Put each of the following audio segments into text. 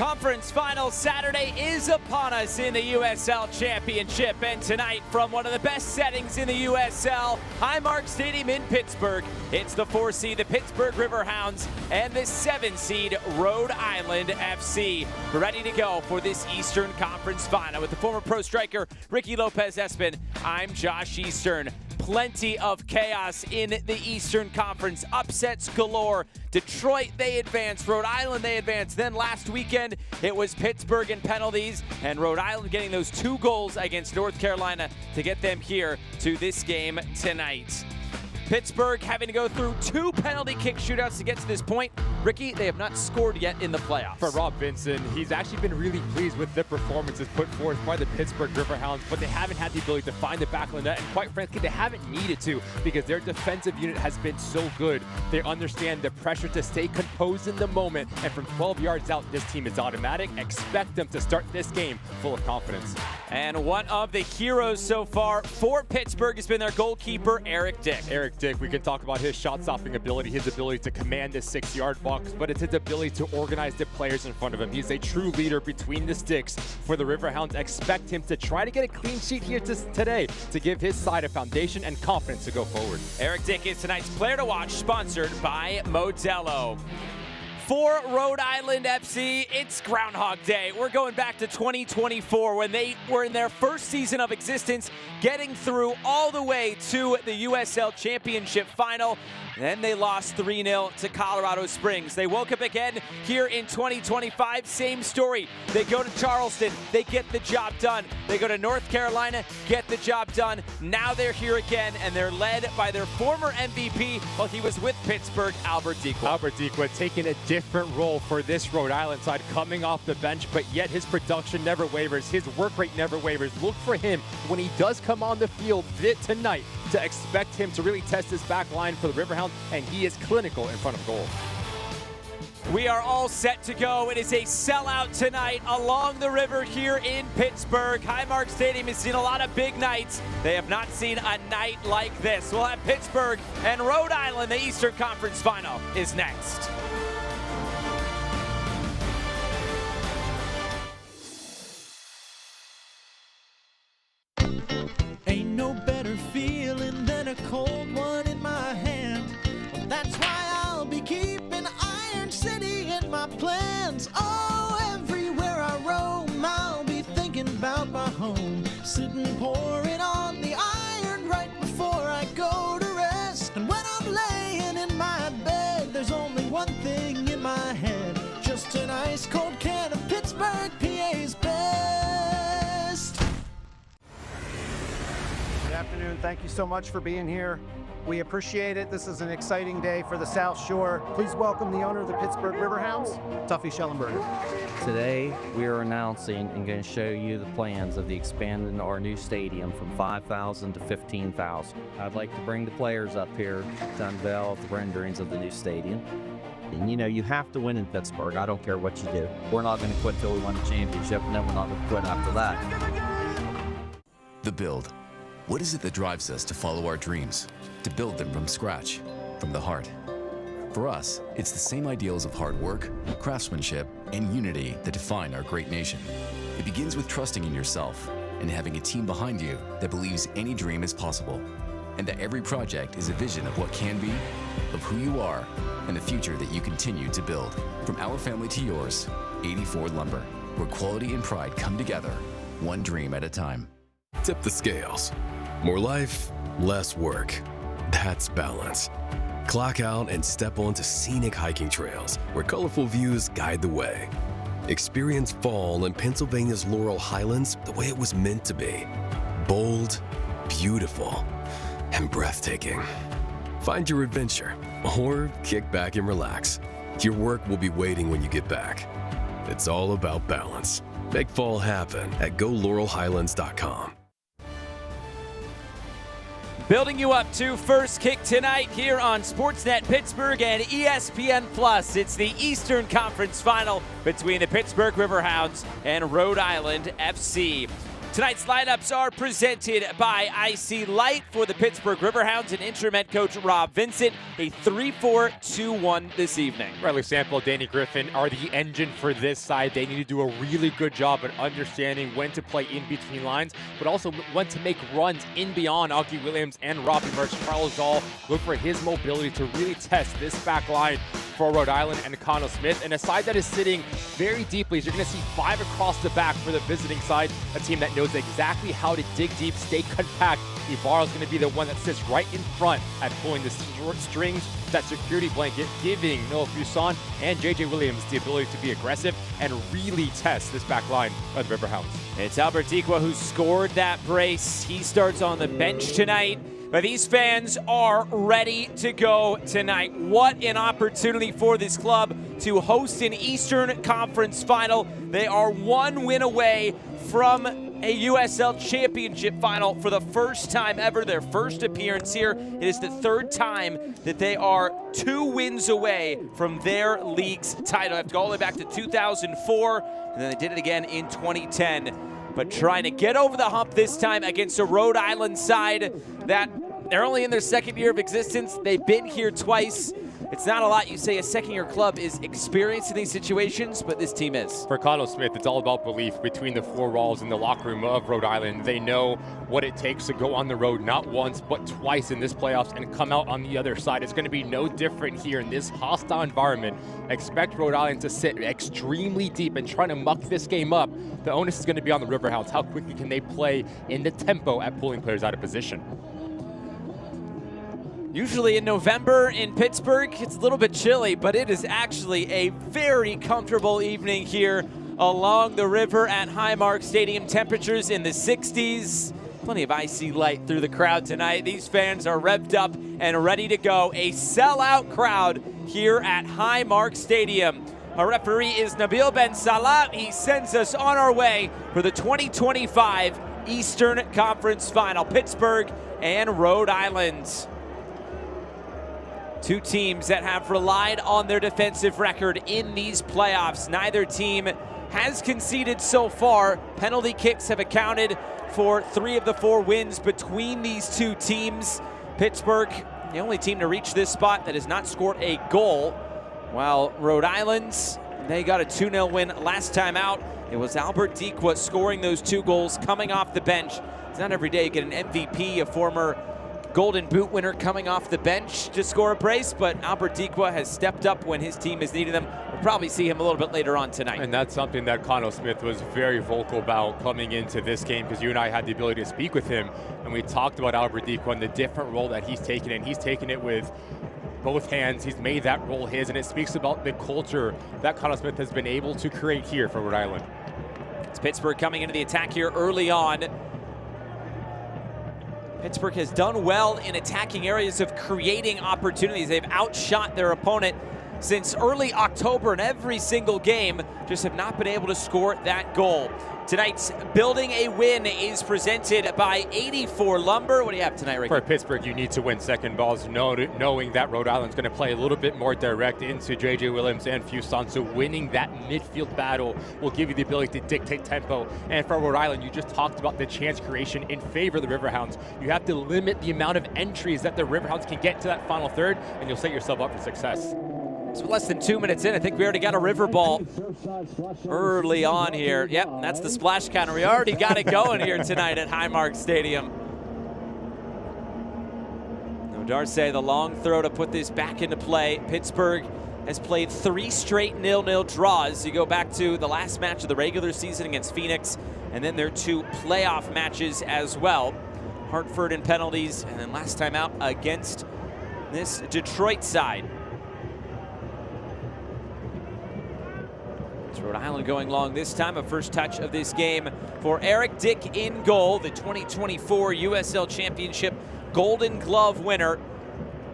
Conference Final Saturday is upon us in the USL Championship, and tonight from one of the best settings in the USL, Highmark Stadium in Pittsburgh, it's the 4 seed, the Pittsburgh Riverhounds, and the 7 seed, Rhode Island FC. We're ready to go for this Eastern Conference Final. With the former pro striker, Ricky Lopez-Espin, I'm Josh Eastern. Plenty of chaos in the Eastern Conference. Upsets galore. Detroit, they advance. Rhode Island, they advance. Then last weekend, it was Pittsburgh in penalties, and Rhode Island getting those 2 goals against North Carolina to get them here to this game tonight. Pittsburgh having to go through 2 penalty kick shootouts to get to this point. Ricky, they have not scored yet in the playoffs. For Rob Vincent, he's actually been really pleased with the performances put forth by the Pittsburgh Riverhounds, but they haven't had the ability to find the back of the net, and quite frankly, they haven't needed to because their defensive unit has been so good. They understand the pressure to stay composed in the moment, and from 12 yards out, this team is automatic. Expect them to start this game full of confidence. And one of the heroes so far for Pittsburgh has been their goalkeeper, Eric Dick. Eric Dick, we can talk about his shot-stopping ability, his ability to command the 6-yard box, but it's his ability to organize the players in front of him. He's a true leader between the sticks for the Riverhounds. Expect him to try to get a clean sheet here today to give his side a foundation and confidence to go forward. Eric Dick is tonight's player to watch, sponsored by Modelo. For Rhode Island FC, it's Groundhog Day. We're going back to 2024 when they were in their first season of existence, getting through all the way to the USL Championship final. Then they lost 3-0 to Colorado Springs. They woke up again here in 2025, same story. They go to Charleston, they get the job done. They go to North Carolina, get the job done. Now they're here again, and they're led by their former MVP while he was with Pittsburgh, Albert Dequa. Albert Dequa taking a different role for this Rhode Island side, coming off the bench, but yet his production never wavers. His work rate never wavers. Look for him when he does come on the field tonight to expect him to really test his back line for the Riverhounds, and he is clinical in front of goal. We are all set to go. It is a sellout tonight along the river here in Pittsburgh. Highmark Stadium has seen a lot of big nights. They have not seen a night like this. We'll have Pittsburgh and Rhode Island. The Eastern Conference Final is next. Ain't no better feeling than a cold one in my hand. That's why I'll be keeping Iron City in my plans. Oh, everywhere I roam, I'll be thinking about my home. Sitting pouring on the iron right before I go to rest. And when I'm laying in my bed, there's only one thing in my head. Just an ice cold can of Pittsburgh, PA's best. Good afternoon. Thank you so much for being here. We appreciate it. This is an exciting day for the South Shore. Please welcome the owner of the Pittsburgh Riverhounds, Tuffy Schellenberger. Today, we are announcing and going to show you the plans of the expanding our new stadium from 5,000 to 15,000. I'd like to bring the players up here to unveil the renderings of the new stadium. And you know, you have to win in Pittsburgh. I don't care what you do. We're not going to quit till we win the championship, and then we're not going to quit after that. The build. What is it that drives us to follow our dreams, to build them from scratch, from the heart? For us, it's the same ideals of hard work, craftsmanship, and unity that define our great nation. It begins with trusting in yourself and having a team behind you that believes any dream is possible, and that every project is a vision of what can be, of who you are, and the future that you continue to build. From our family to yours, 84 Lumber, where quality and pride come together, one dream at a time. Tip the scales. More life, less work. That's balance. Clock out and step onto scenic hiking trails where colorful views guide the way. Experience fall in Pennsylvania's Laurel Highlands the way it was meant to be. Bold, beautiful, and breathtaking. Find your adventure or kick back and relax. Your work will be waiting when you get back. It's all about balance. Make fall happen at GoLaurelHighlands.com. Building you up to First Kick tonight here on Sportsnet Pittsburgh and ESPN+. It's the Eastern Conference Final between the Pittsburgh Riverhounds and Rhode Island FC. Tonight's lineups are presented by IC Light for the Pittsburgh Riverhounds and interim head coach Rob Vincent. A 3-4-2-1 this evening. Riley Sample, Danny Griffin are the engine for this side. They need to do a really good job at understanding when to play in between lines, but also when to make runs in beyond Augie Williams and Robbie Murch. Carlos Zoll look for his mobility to really test this back line for Rhode Island and Connell Smith. And a side that is sitting very deeply, as you're going to see 5 across the back for the visiting side, a team that knows exactly how to dig deep, stay compact. Ibarra is going to be the one that sits right in front at pulling the strings, that security blanket, giving Noah Fuson and JJ Williams the ability to be aggressive and really test this back line of the Riverhounds. It's Albert Dikwa who scored that brace. He starts on the bench tonight. But these fans are ready to go tonight. What an opportunity for this club to host an Eastern Conference final. They are 1 win away from a USL Championship final for the first time ever, their first appearance here. It is the 3rd time that they are 2 wins away from their league's title. They have to go all the way back to 2004, and then they did it again in 2010. But trying to get over the hump this time against a Rhode Island side that they're only in their 2nd year of existence. They've been here twice. It's not a lot you say a 2nd-year club is experienced in these situations, but this team is. For Connell Smith, it's all about belief between the 4 walls in the locker room of Rhode Island. They know what it takes to go on the road, not once, but twice in this playoffs and come out on the other side. It's going to be no different here in this hostile environment. Expect Rhode Island to sit extremely deep and trying to muck this game up. The onus is going to be on the Riverhounds. How quickly can they play in the tempo at pulling players out of position? Usually in November in Pittsburgh, it's a little bit chilly, but it is actually a very comfortable evening here along the river at Highmark Stadium. Temperatures in the 60s. Plenty of IC Light through the crowd tonight. These fans are revved up and ready to go. A sellout crowd here at Highmark Stadium. Our referee is Nabil Ben Salah. He sends us on our way for the 2025 Eastern Conference Final. Pittsburgh and Rhode Island. 2 teams that have relied on their defensive record in these playoffs. Neither team has conceded so far. Penalty kicks have accounted for 3 of the 4 wins between these 2 teams. Pittsburgh, the only team to reach this spot that has not scored a goal, while Rhode Island, they got a 2-0 win last time out. It was Albert Dikwa scoring those 2 goals coming off the bench. It's not every day you get an MVP, a former Golden Boot winner coming off the bench to score a brace, but Albert Dikwa has stepped up when his team has needed them. We'll probably see him a little bit later on tonight. And that's something that Connell Smith was very vocal about coming into this game, because you and I had the ability to speak with him, and we talked about Albert Dikwa and the different role that he's taken, and he's taken it with both hands. He's made that role his, and it speaks about the culture that Connell Smith has been able to create here for Rhode Island. It's Pittsburgh coming into the attack here early on. Pittsburgh has done well in attacking areas of creating opportunities. They've outshot their opponent since early October in every single game, just have not been able to score that goal. Tonight's Building a Win is presented by 84 Lumber. What do you have tonight, Ricky? For Pittsburgh, you need to win second balls, knowing that Rhode Island's going to play a little bit more direct into JJ Williams and Fuson. So winning that midfield battle will give you the ability to dictate tempo. And for Rhode Island, you just talked about the chance creation in favor of the Riverhounds. You have to limit the amount of entries that the Riverhounds can get to that final third, and you'll set yourself up for success. So less than 2 minutes in, I think we already got a river ball early on here. Yep, that's the splash counter. We already got it going here tonight at Highmark Stadium. No Darce, the long throw to put this back into play. Pittsburgh has played 3 straight 0-0 draws. You go back to the last match of the regular season against Phoenix, and then their 2 playoff matches as well. Hartford in penalties, and then last time out against this Detroit side. It's Rhode Island going long this time. A first touch of this game for Eric Dick in goal, the 2024 USL Championship Golden Glove winner.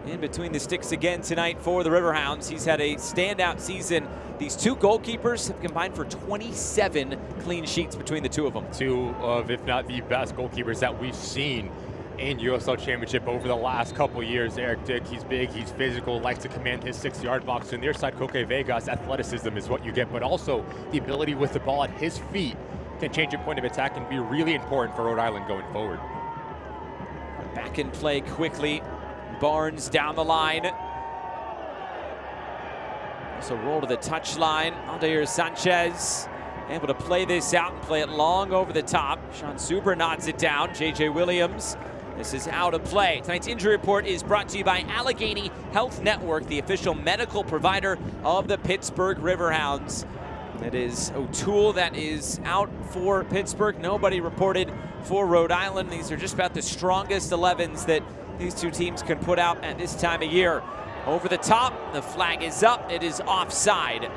In between the sticks again tonight for the Riverhounds. He's had a standout season. These 2 goalkeepers have combined for 27 clean sheets between the 2 of them. 2 of, if not the best goalkeepers that we've seen in USL Championship over the last couple years. Eric Dick, he's big, he's physical, likes to command his 6-yard box. On their side, Coque Vegas, athleticism is what you get, but also the ability with the ball at his feet can change a point of attack and be really important for Rhode Island going forward. Back in play quickly. Barnes down the line. Also roll to the touchline. Aldair Sanchez able to play this out and play it long over the top. Sean Suber nods it down. JJ Williams. This is out of play. Tonight's injury report is brought to you by Allegheny Health Network, the official medical provider of the Pittsburgh Riverhounds. It is O'Toole that is out for Pittsburgh. Nobody reported for Rhode Island. These are just about the strongest 11s that these two teams can put out at this time of year. Over the top, the flag is up. It is offside.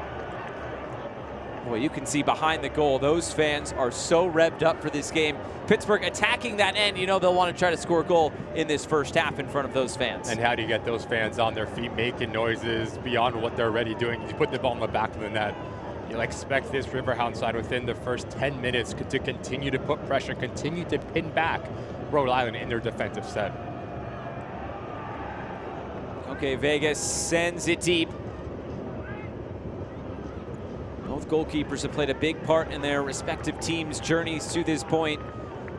Boy, you can see behind the goal, those fans are so revved up for this game. Pittsburgh attacking that end, you know they'll want to try to score a goal in this first half in front of those fans. And how do you get those fans on their feet making noises beyond what they're already doing? You put the ball in the back of the net. You'll expect this Riverhound side within the first 10 minutes to continue to put pressure, continue to pin back Rhode Island in their defensive set. Okay, Vegas sends it deep. Both goalkeepers have played a big part in their respective teams' journeys to this point.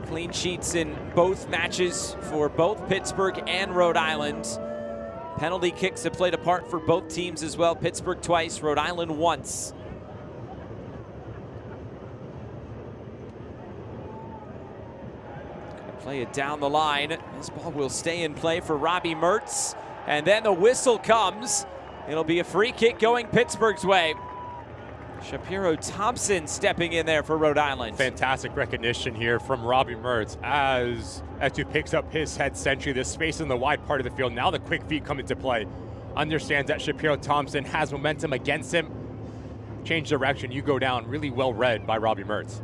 Clean sheets in both matches for both Pittsburgh and Rhode Island. Penalty kicks have played a part for both teams as well. Pittsburgh twice, Rhode Island once. Gonna play it down the line. This ball will stay in play for Robbie Mertz. And then the whistle comes. It'll be a free kick going Pittsburgh's way. Shapiro Thompson stepping in there for Rhode Island. Fantastic recognition here from Robbie Mertz as he picks up his head century. The space in the wide part of the field. Now the quick feet come into play. Understands that Shapiro Thompson has momentum against him. Change direction, you go down. Really well read by Robbie Mertz.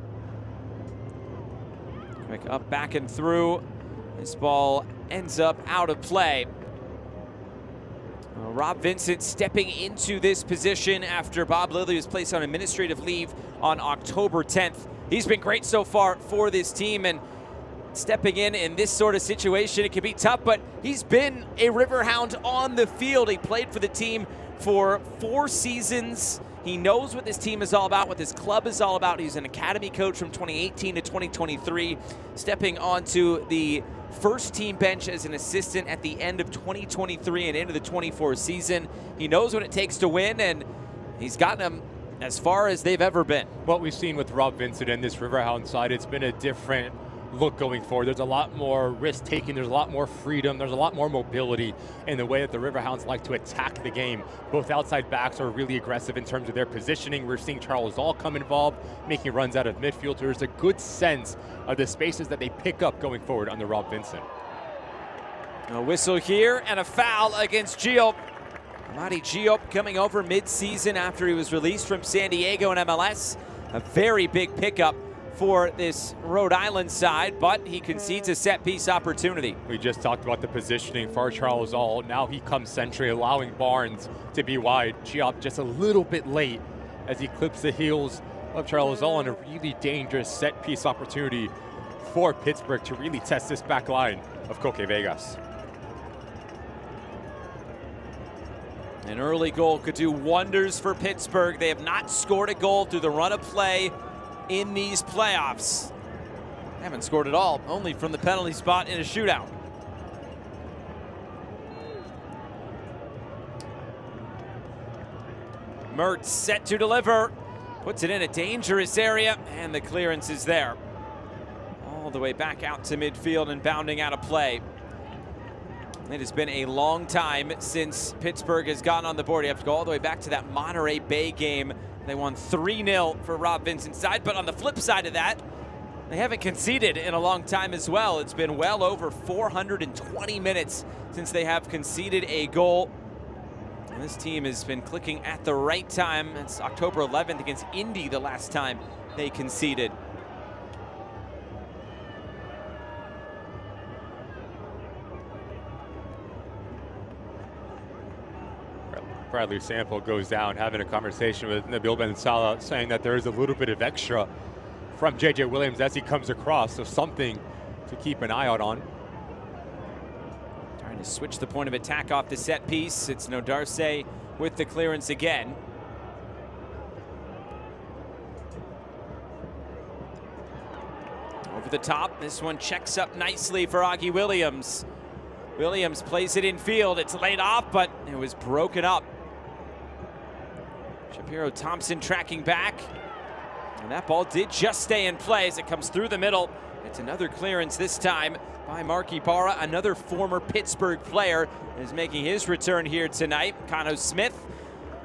Quick up, back and through. This ball ends up out of play. Rob Vincent stepping into this position after Bob Lilly was placed on administrative leave on October 10th. He's been great so far for this team, and stepping in this sort of situation, it can be tough, but he's been a Riverhound on the field. He played for the team for 4 seasons. He knows what this team is all about, what this club is all about. He's an academy coach from 2018 to 2023, stepping onto the first team bench as an assistant at the end of 2023 and into the 24 season. He knows what it takes to win, and he's gotten them as far as they've ever been. What we've seen with Rob Vincent and this Riverhound side, it's been a different look going forward. There's a lot more risk taking, there's a lot more freedom, there's a lot more mobility in the way that the Riverhounds like to attack the game. Both outside backs are really aggressive in terms of their positioning. We're seeing Charles Zoll come involved, making runs out of midfield. There's a good sense of the spaces that they pick up going forward under Rob Vincent. A whistle here and a foul against Giop. Amadi Giop coming over mid-season after he was released from San Diego in MLS. A very big pickup for this Rhode Island side, but he concedes a set-piece opportunity. We just talked about the positioning for Charles Zoll. Now he comes century, allowing Barnes to be wide. Giop just a little bit late as he clips the heels of Charles Zoll, and a really dangerous set-piece opportunity for Pittsburgh to really test this back line of Coque Vegas. An early goal could do wonders for Pittsburgh. They have not scored a goal through the run of play in these playoffs. They haven't scored at all, only from the penalty spot in a shootout. Mertz set to deliver. Puts it in a dangerous area, and the clearance is there. All the way back out to midfield and bounding out of play. It has been a long time since Pittsburgh has gotten on the board. You have to go all the way back to that Monterey Bay game. They won 3-0 for Rob Vincent's side, but on the flip side of that, they haven't conceded in a long time as well. It's been well over 420 minutes since they have conceded a goal. And this team has been clicking at the right time. It's October 11th against Indy the last time they conceded. Bradley Sample goes down, having a conversation with Nabil Ben Salah, saying that there is a little bit of extra from JJ Williams as he comes across, so something to keep an eye out on. Trying to switch the point of attack off the set piece. It's Nodarse with the clearance again. over the top. This one checks up nicely for Augie Williams. Williams plays it in field. It's laid off, but it was broken up. Shapiro Thompson tracking back. And that ball did just stay in play as it comes through the middle. It's another clearance this time by Mark Ibarra, another former Pittsburgh player, is making his return here tonight. Cano Smith,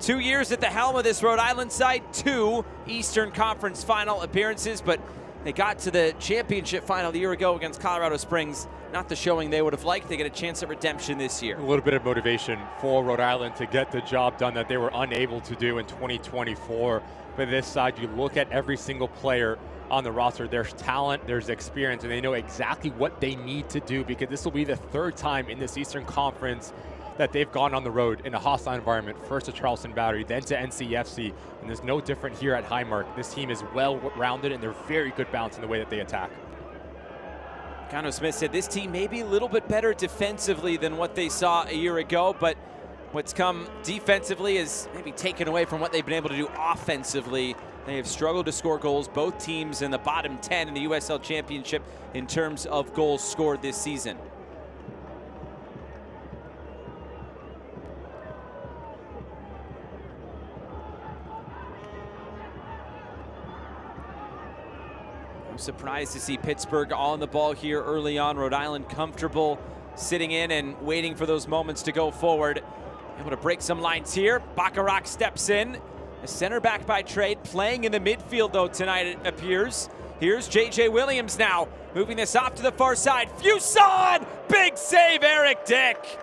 2 years at the helm of this Rhode Island side, 2 Eastern Conference final appearances, but they got to the championship final a year ago against Colorado Springs. Not the showing they would have liked. They get a chance at redemption this year. A little bit of motivation for Rhode Island to get the job done that they were unable to do in 2024. But this side, you look at every single player on the roster. There's talent, there's experience, and they know exactly what they need to do, because this will be the 3rd time in this Eastern Conference that they've gone on the road in a hostile environment. First to Charleston Battery, then to NCFC, and there's no different here at Highmark. This team is well-rounded, and they're very good balance in the way that they attack. Cano Smith said this team may be a little bit better defensively than what they saw a year ago, but what's come defensively is maybe taken away from what they've been able to do offensively. They have struggled to score goals, both teams in the bottom 10 in the USL Championship in terms of goals scored this season. I'm surprised to see Pittsburgh on the ball here early on. Rhode Island comfortable sitting in and waiting for those moments to go forward. Able to break some lines here. Bacharach steps in. A center back by trade, playing in the midfield though tonight, it appears. Here's JJ Williams now, moving this off to the far side. Fuson! Big save, Eric Dick.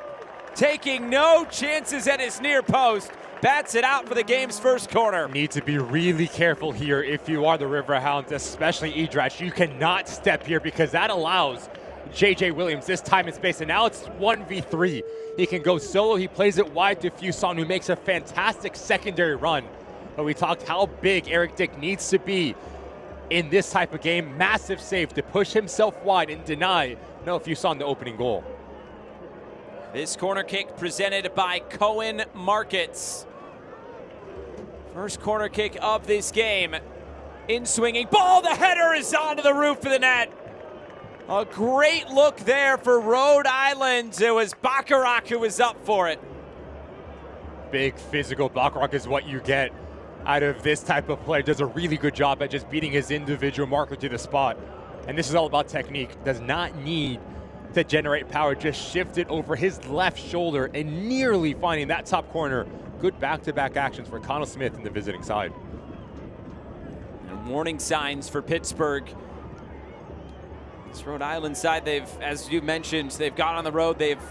Taking no chances at his near post. Bats it out for the game's first corner. Need to be really careful here if you are the Riverhounds, especially Edrach. You cannot step here, because that allows JJ Williams this time and space, and now it's 1v3. He can go solo. He plays it wide to Fuson, who makes a fantastic secondary run. But we talked how big Eric Dick needs to be in this type of game. Massive save to push himself wide and deny no Fuson the opening goal. This corner kick presented by Cohen Markets. First corner kick of this game. In swinging ball, the header is onto the roof of the net. A great look there for Rhode Island. It was Bacharach who was up for it. Big physical Bacharach is what you get out of this type of play. Does a really good job at just beating his individual marker to the spot. And this is all about technique. Does not need to generate power. Just shift it over his left shoulder and nearly finding that top corner. Good back-to-back actions for Connell Smith in the visiting side. And warning signs for Pittsburgh. This Rhode Island side, as you mentioned, they've gone on the road. They've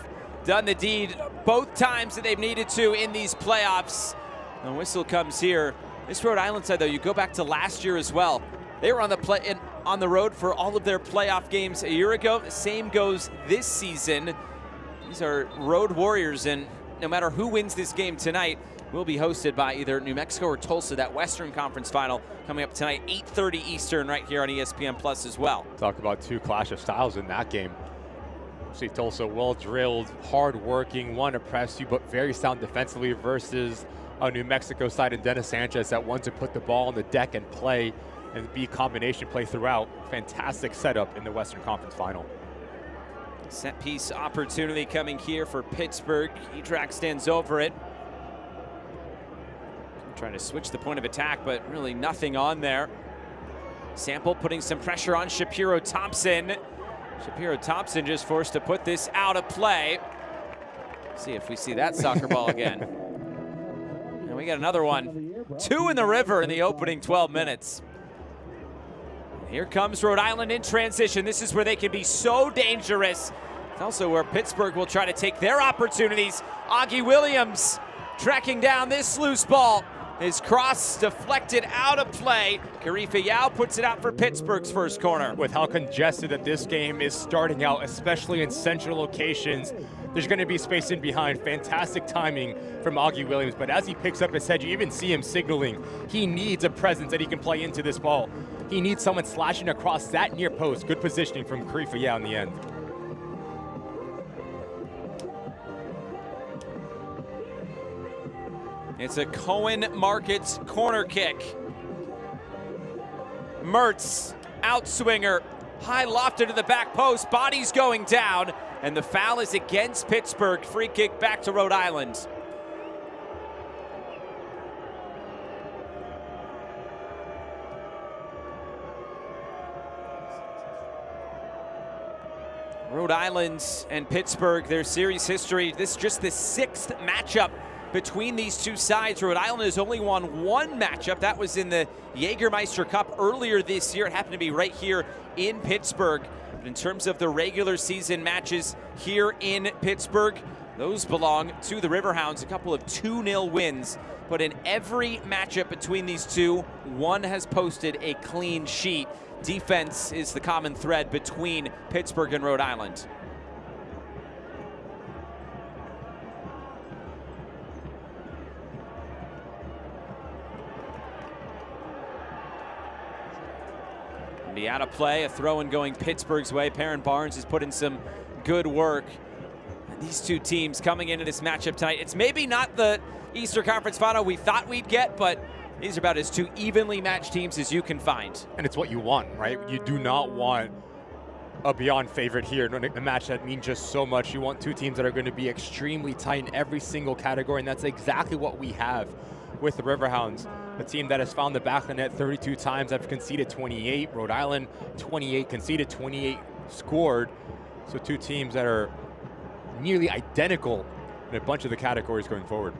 done the deed both times that they've needed to in these playoffs. The whistle comes here. This Rhode Island side, though, you go back to last year as well. They were on the road for all of their playoff games a year ago. The same goes this season. These are road warriors, and no matter who wins this game tonight, will be hosted by either New Mexico or Tulsa. That Western Conference final coming up tonight, 8:30 Eastern, right here on ESPN Plus as well. Talk about 2 clash of styles in that game. See Tulsa well-drilled, hard-working, want to press you, but very sound defensively, versus a New Mexico side and Dennis Sanchez that want to put the ball on the deck and play and be combination play throughout. Fantastic setup in the Western Conference final. Set piece opportunity coming here for Pittsburgh. Edrach stands over it. Trying to switch the point of attack, but really nothing on there. Sample putting some pressure on Shapiro Thompson. Shapiro Thompson just forced to put this out of play. See if we see that soccer ball again. And we got another one. 2 in the river in the opening 12 minutes. Here comes Rhode Island in transition. This is where they can be so dangerous. It's also where Pittsburgh will try to take their opportunities. Augie Williams tracking down this loose ball. His cross deflected out of play. Karifa Yao puts it out for Pittsburgh's first corner. With how congested that this game is starting out, especially in central locations, there's going to be space in behind. Fantastic timing from Augie Williams, but as he picks up his head, you even see him signaling he needs a presence that he can play into this ball. He needs someone slashing across that near post. Good positioning from Karifa Yao in the end. It's a Cohen Markets corner kick. Mertz, outswinger, high lofted to the back post, body's going down, and the foul is against Pittsburgh. Free kick back to Rhode Island. Rhode Island and Pittsburgh, their series history, this is just the 6th matchup between these two sides. Rhode Island has only won 1 matchup. That was in the Jägermeister Cup earlier this year. It happened to be right here in Pittsburgh. But in terms of the regular season matches here in Pittsburgh, those belong to the Riverhounds. A couple of 2-0 wins. But in every matchup between these two, one has posted a clean sheet. Defense is the common thread between Pittsburgh and Rhode Island. Be out of play, a throw-in going Pittsburgh's way. Perrin Barnes has put in some good work. And these two teams coming into this matchup tonight, it's maybe not the Eastern Conference Final we thought we'd get, but these are about as two evenly matched teams as you can find. And it's what you want, right? You do not want a beyond favorite here, a match that means just so much. You want two teams that are going to be extremely tight in every single category, and that's exactly what we have with the Riverhounds. A team that has found the back of the net 32 times, have conceded 28. Rhode Island, 28 conceded, 28 scored. So two teams that are nearly identical in a bunch of the categories going forward.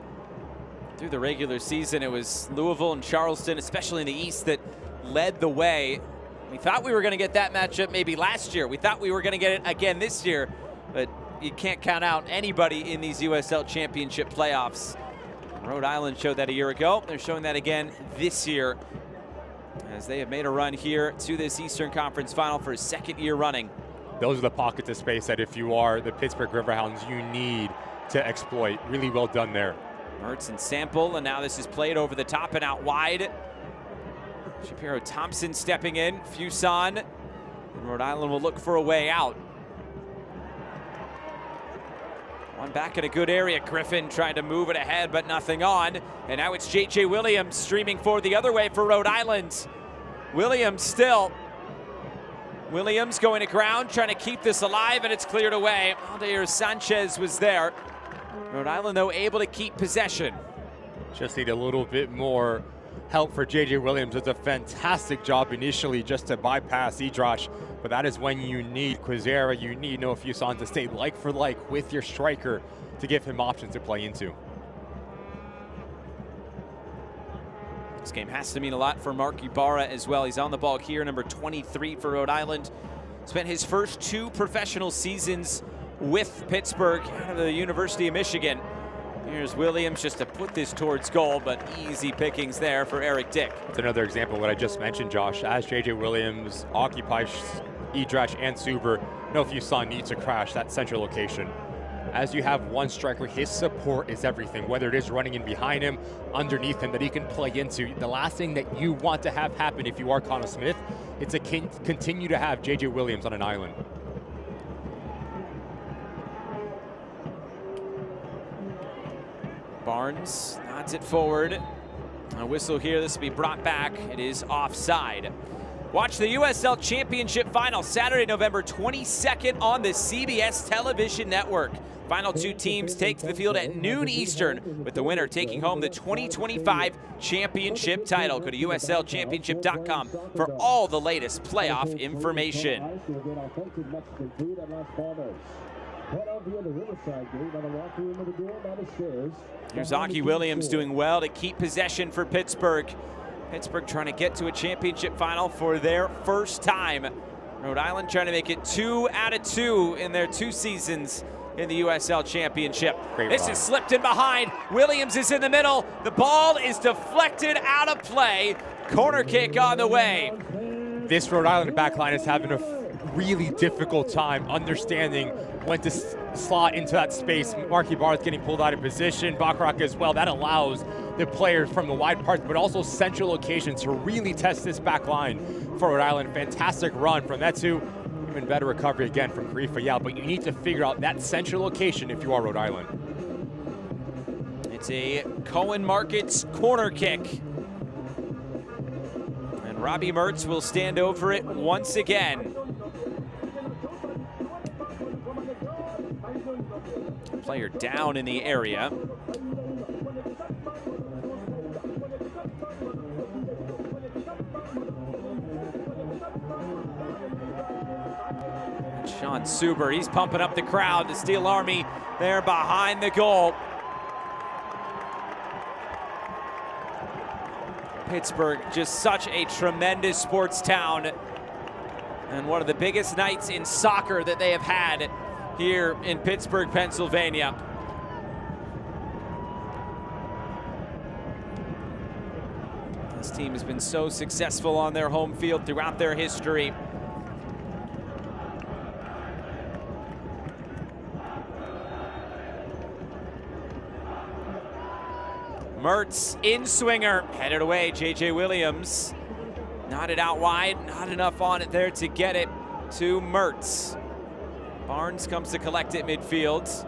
Through the regular season, it was Louisville and Charleston, especially in the East, that led the way. We thought we were going to get that matchup maybe last year. We thought we were going to get it again this year, but you can't count out anybody in these USL Championship playoffs. Rhode Island showed that a year ago. They're showing that again this year, as they have made a run here to this Eastern Conference Final for a 2nd year running. Those are the pockets of space that if you are the Pittsburgh Riverhounds, you need to exploit. Really well done there. Mertz and Sample, and now this is played over the top and out wide. Shapiro Thompson stepping in, Fuson, and Rhode Island will look for a way out. One back in a good area, Griffin trying to move it ahead, but nothing on. And now it's J.J. Williams streaming forward the other way for Rhode Island. Williams still. Williams going to ground, trying to keep this alive, and it's cleared away. Aldair Sanchez was there. Rhode Island, though, able to keep possession. Just need a little bit more help for J.J. Williams. It's a fantastic job initially just to bypass Idrosh, but that is when you need Quizera, you need Noah Fuson to stay like for like with your striker to give him options to play into. This game has to mean a lot for Mark Ibarra as well. He's on the ball here, number 23 for Rhode Island. Spent his first 2 professional seasons with Pittsburgh out of the University of Michigan. Here's Williams just to put this towards goal, but easy pickings there for Eric Dick. It's another example of what I just mentioned, Josh. As J.J. Williams occupies Idrosh and Suber, Noah Fuson needs to crash that central location. As you have one striker, his support is everything, whether it is running in behind him, underneath him, that he can play into. The last thing that you want to have happen if you are Connor Smith, it's to continue to have J.J. Williams on an island. Barnes nods it forward. A whistle here, this will be brought back. It is offside. Watch the USL Championship Final Saturday, November 22nd on the CBS television network. Final 2 teams take to the field at noon Eastern, with the winner taking home the 2025 championship title. Go to uslchampionship.com for all the latest playoff information. Here's Aki Williams doing well to keep possession for Pittsburgh. Pittsburgh trying to get to a championship final for their first time. Rhode Island trying to make it 2 out of 2 in their 2 seasons in the USL Championship. This is slipped in behind. Williams is in the middle. The ball is deflected out of play. Corner kick on the way. This Rhode Island backline is having a really difficult time understanding when to slot into that space. Marky Barth getting pulled out of position, Bacharach as well. That allows the players from the wide parts, but also central locations to really test this back line for Rhode Island. Fantastic run from Etsu. Even better recovery again from Karifa Yao, but you need to figure out that central location if you are Rhode Island. It's a Cohen Markets corner kick. And Robbie Mertz will stand over it once again. Player down in the area. Sean Suber, he's pumping up the crowd. The Steel Army there behind the goal. Pittsburgh, just such a tremendous sports town, and one of the biggest nights in soccer that they have had here in Pittsburgh, Pennsylvania. This team has been so successful on their home field throughout their history. Mertz in swinger, headed away, J.J. Williams. Nodded out wide, not enough on it there to get it to Mertz. Barnes comes to collect it midfield.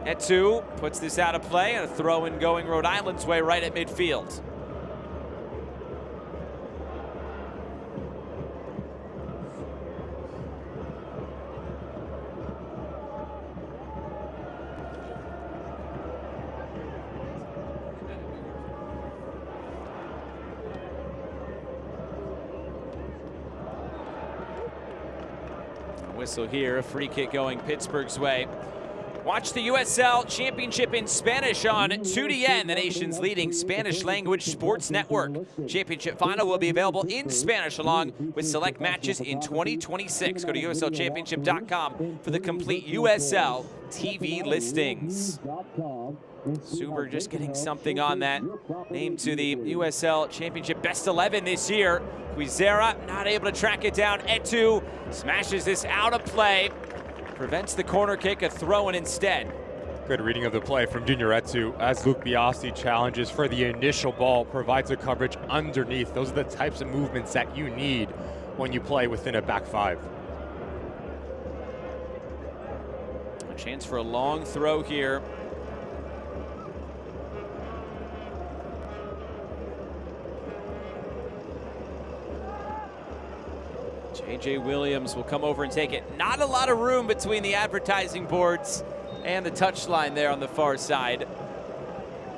At 2, puts this out of play, and a throw-in going Rhode Island's way right at midfield. Whistle here, a free kick going Pittsburgh's way. Watch the USL Championship in Spanish on 2DN, the nation's leading Spanish language sports network. Championship final will be available in Spanish along with select matches in 2026. Go to USLChampionship.com for the complete USL TV listings. Suber just getting something on that. Named to the USL Championship Best 11 this year. Guizera not able to track it down. Etu smashes this out of play. Prevents the corner kick, a throw-in instead. Good reading of the play from Junior Etu as Luke Biasi challenges for the initial ball, provides the coverage underneath. Those are the types of movements that you need when you play within a back five. A chance for a long throw here. J.J. Williams will come over and take it. Not a lot of room between the advertising boards and the touchline there on the far side.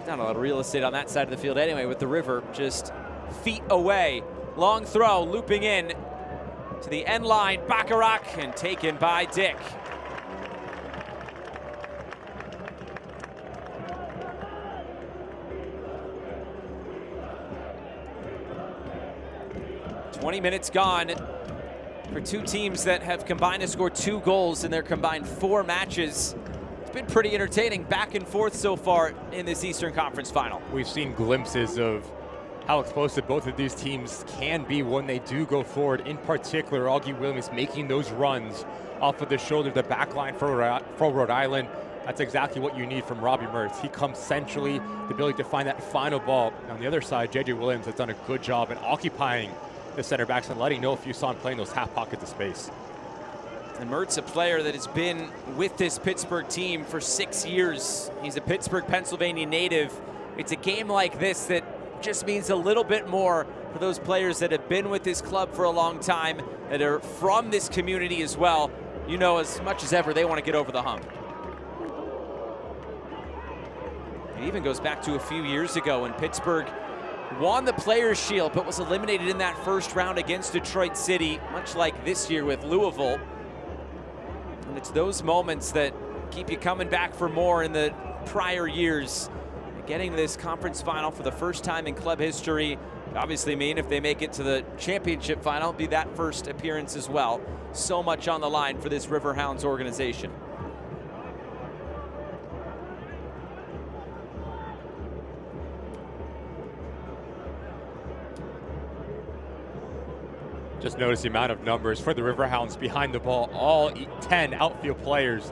Not a lot of real estate on that side of the field anyway, with the river just feet away. Long throw, looping in to the end line. Bacharach, and taken by Dick. "20 minutes gone for two teams that have combined to score 2 goals in their combined 4 matches. It's been pretty entertaining, back and forth so far in this Eastern Conference final. We've seen glimpses of how explosive both of these teams can be when they do go forward. In particular, Augie Williams making those runs off of the shoulder, the back line for Rhode Island. That's exactly what you need from Robbie Mertz. He comes centrally, the ability to find that final ball. On the other side, J.J. Williams has done a good job in occupying the center backs and letting know if you saw him playing those half pockets of space. And Mertz, a player that has been with this Pittsburgh team for 6 years. He's a Pittsburgh, Pennsylvania native. It's a game like this that just means a little bit more for those players that have been with this club for a long time, that are from this community as well. You know, as much as ever, they want to get over the hump. It even goes back to a few years ago when Pittsburgh won the Players' Shield, but was eliminated in that first round against Detroit City, much like this year with Louisville. And it's those moments that keep you coming back for more in the prior years. Getting to this conference final for the first time in club history obviously mean if they make it to the championship final, it'll be that first appearance as well. So much on the line for this Riverhounds organization. Just notice the amount of numbers for the Riverhounds behind the ball. All 10 outfield players,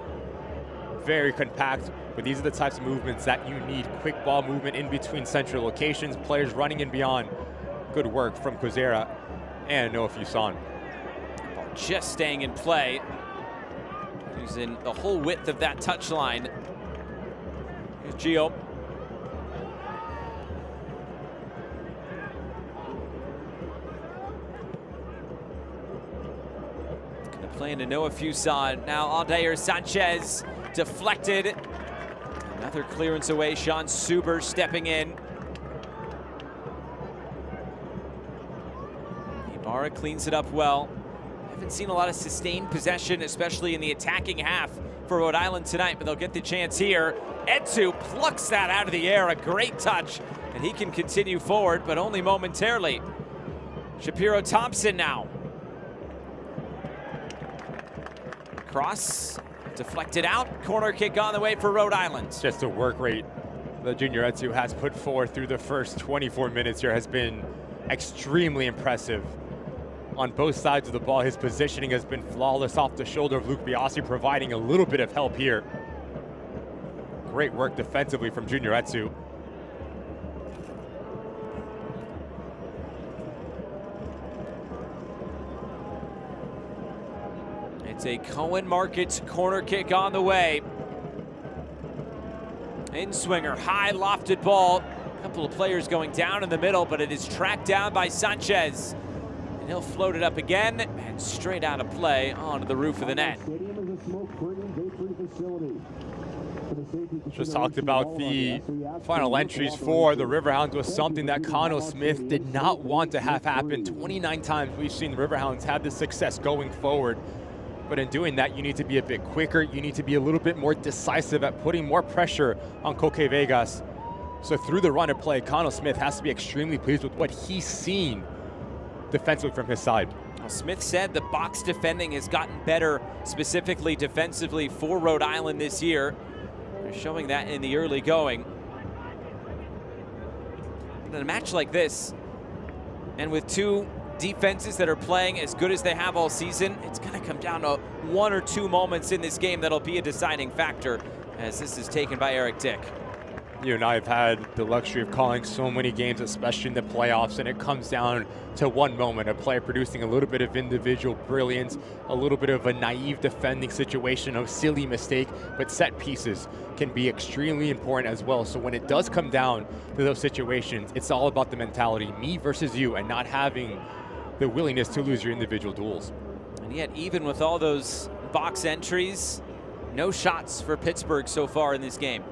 very compact, but these are the types of movements that you need. Quick ball movement in between central locations, players running in beyond. Good work from Guizera and Noah Fuson. Ball just staying in play. Using the whole width of that touch line. Here's Gio. playing to Noah Fuson. Now Aldair Sanchez deflected. Another clearance away. Sean Suber stepping in. Ibarra cleans it up well. Haven't seen a lot of sustained possession, especially in the attacking half for Rhode Island tonight, but they'll get the chance here. Etu plucks that out of the air. A great touch, and he can continue forward, but only momentarily. Shapiro Thompson now. Cross deflected out. Corner kick on the way for Rhode Island. Just the work rate that Junior Etu has put forth through the first 24 minutes here has been extremely impressive. On both sides of the ball, his positioning has been flawless off the shoulder of Luke Biasi, providing a little bit of help here. Great work defensively from Junior Etu. It's a Cohen Markets corner kick on the way. In swinger, high lofted ball. A couple of players going down in the middle, but it is tracked down by Sanchez. And he'll float it up again and straight out of play onto the roof of the net. Just talked about the final entries for the Riverhounds was something that Connell Smith did not want to have happen. 29 times we've seen the Riverhounds have this success going forward. But in doing that, you need to be a bit quicker. You need to be a little bit more decisive at putting more pressure on Coque Vegas. So through the run of play, Connell Smith has to be extremely pleased with what he's seen defensively from his side. Well, Smith said the box defending has gotten better, specifically defensively for Rhode Island this year. They're showing that in the early going. But in a match like this, and with two defenses that are playing as good as they have all season, it's going to come down to one or two moments in this game that'll be a deciding factor, as this is taken by Eric Dick. You and I have had the luxury of calling so many games, especially in the playoffs, and it comes down to one moment, a player producing a little bit of individual brilliance, a little bit of a naive defending situation, a silly mistake, but set pieces can be extremely important as well. So when it does come down to those situations, it's all about the mentality, me versus you, and not having the willingness to lose your individual duels. And yet, even with all those box entries, no shots for Pittsburgh so far in this game.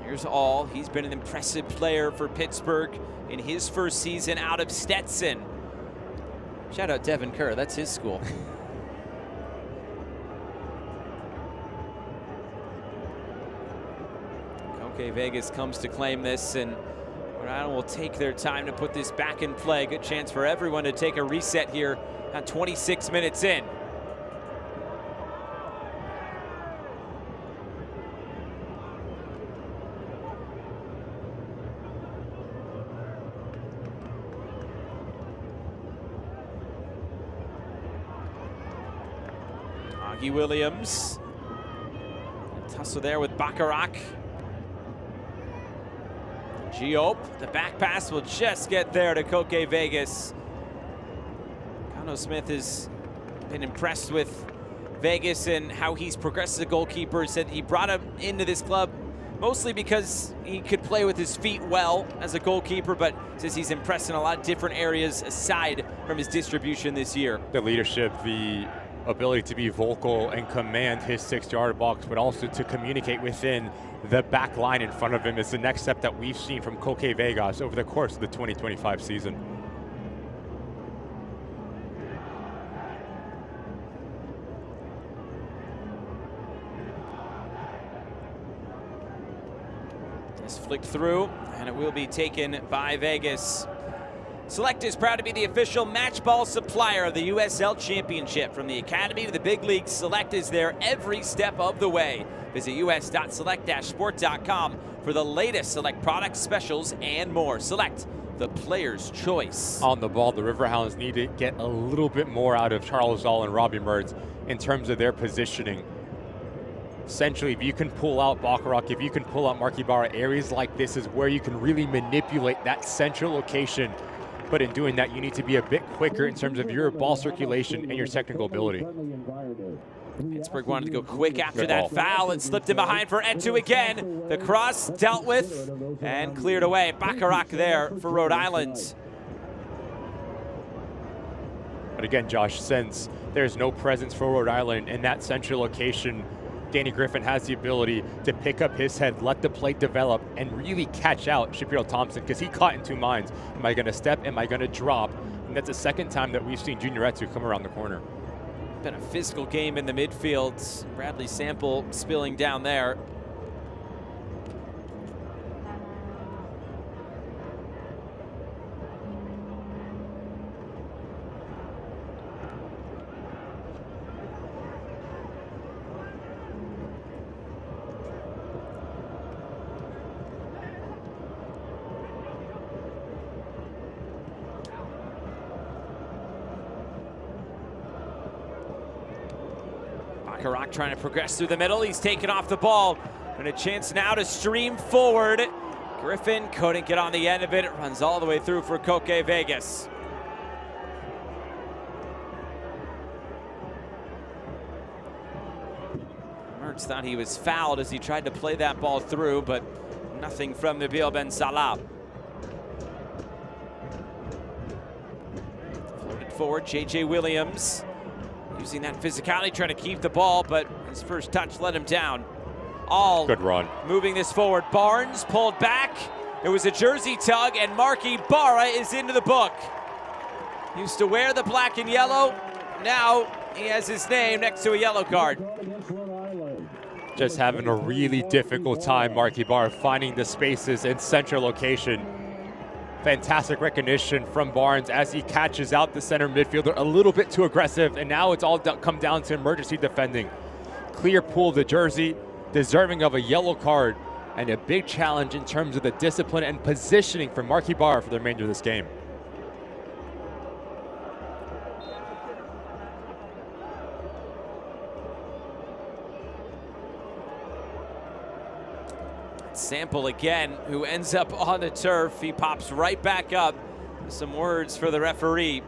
Here's All. He's been an impressive player for Pittsburgh in his first season out of Stetson. Shout out Devin Kerr, that's his school. Coque Vegas comes to claim this, and Rhode Island will take their time to put this back in play. Good chance for everyone to take a reset here at 26 minutes in. Augie Williams. Tussle there with Bacharach. Giop, the back pass will just get there to Coque Vegas. Connell Smith has been impressed with Vegas and how he's progressed as a goalkeeper. He said he brought him into this club mostly because he could play with his feet well as a goalkeeper, but says he's impressed in a lot of different areas aside from his distribution this year. The leadership, the ability to be vocal and command his 6-yard box, but also to communicate within the back line in front of him is the next step that we've seen from Coque Vegas over the course of the 2025 season. It's flicked through, and it will be taken by Vegas. Select is proud to be the official match ball supplier of the USL Championship. From the Academy to the big leagues, Select is there every step of the way. Visit us.select-sport.com for the latest Select products, specials, and more. Select, the player's choice. On the ball, the Riverhounds need to get a little bit more out of Charles Zoll and Robbie Mertz in terms of their positioning. Essentially, if you can pull out Bacharach, if you can pull out Mark Ibarra, areas like this is where you can really manipulate that central location. But in doing that, you need to be a bit quicker in terms of your ball circulation and your technical ability. Pittsburgh wanted to go quick after that foul and slipped in behind for Etu again. The cross dealt with and cleared away. Bacharach there for Rhode Island. But again, Josh, since there's no presence for Rhode Island in that central location, Danny Griffin has the ability to pick up his head, let the play develop, and really catch out Shapiro Thompson, because he caught in two minds. Am I going to step? Am I going to drop? And that's the second time that we've seen Junior Etu come around the corner. Been a physical game in the midfield. Bradley Sample spilling down there. Bacharach trying to progress through the middle. He's taken off the ball. And a chance now to stream forward. Griffin couldn't get on the end of it. It runs all the way through for Koke Vegas. Mertz thought he was fouled as he tried to play that ball through, but nothing from Nabil Ben Salah. Floated forward, J.J. Williams. Using that physicality, trying to keep the ball, but his first touch let him down. All good run. Moving this forward. Barnes pulled back. It was a jersey tug, and Marky Barra is into the book. Used to wear the black and yellow. Now he has his name next to a yellow card. Just having a really difficult time, Marky Barra, finding the spaces in central location. Fantastic recognition from Barnes as he catches out the center midfielder a little bit too aggressive, and now it's all come down to emergency defending. Clear pull of the jersey, deserving of a yellow card, and a big challenge in terms of the discipline and positioning for Marky Barra for the remainder of this game. Sample again, who ends up on the turf. He pops right back up. Some words for the referee.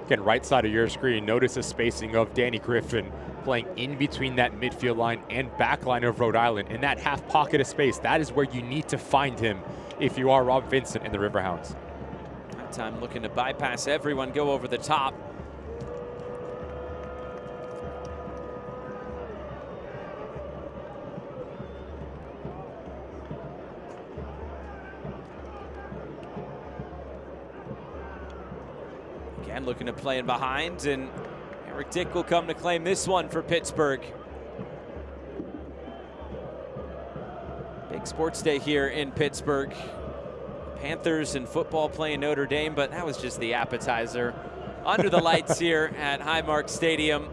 Again, right side of your screen, notice the spacing of Danny Griffin playing in between that midfield line and back line of Rhode Island. In that half pocket of space, that is where you need to find him if you are Rob Vincent and the Riverhounds. That time looking to bypass everyone, go over the top. Again, looking to play in behind, and Eric Dick will come to claim this one for Pittsburgh. Big sports day here in Pittsburgh. Panthers and football playing Notre Dame, but that was just the appetizer. Under the lights here at Highmark Stadium.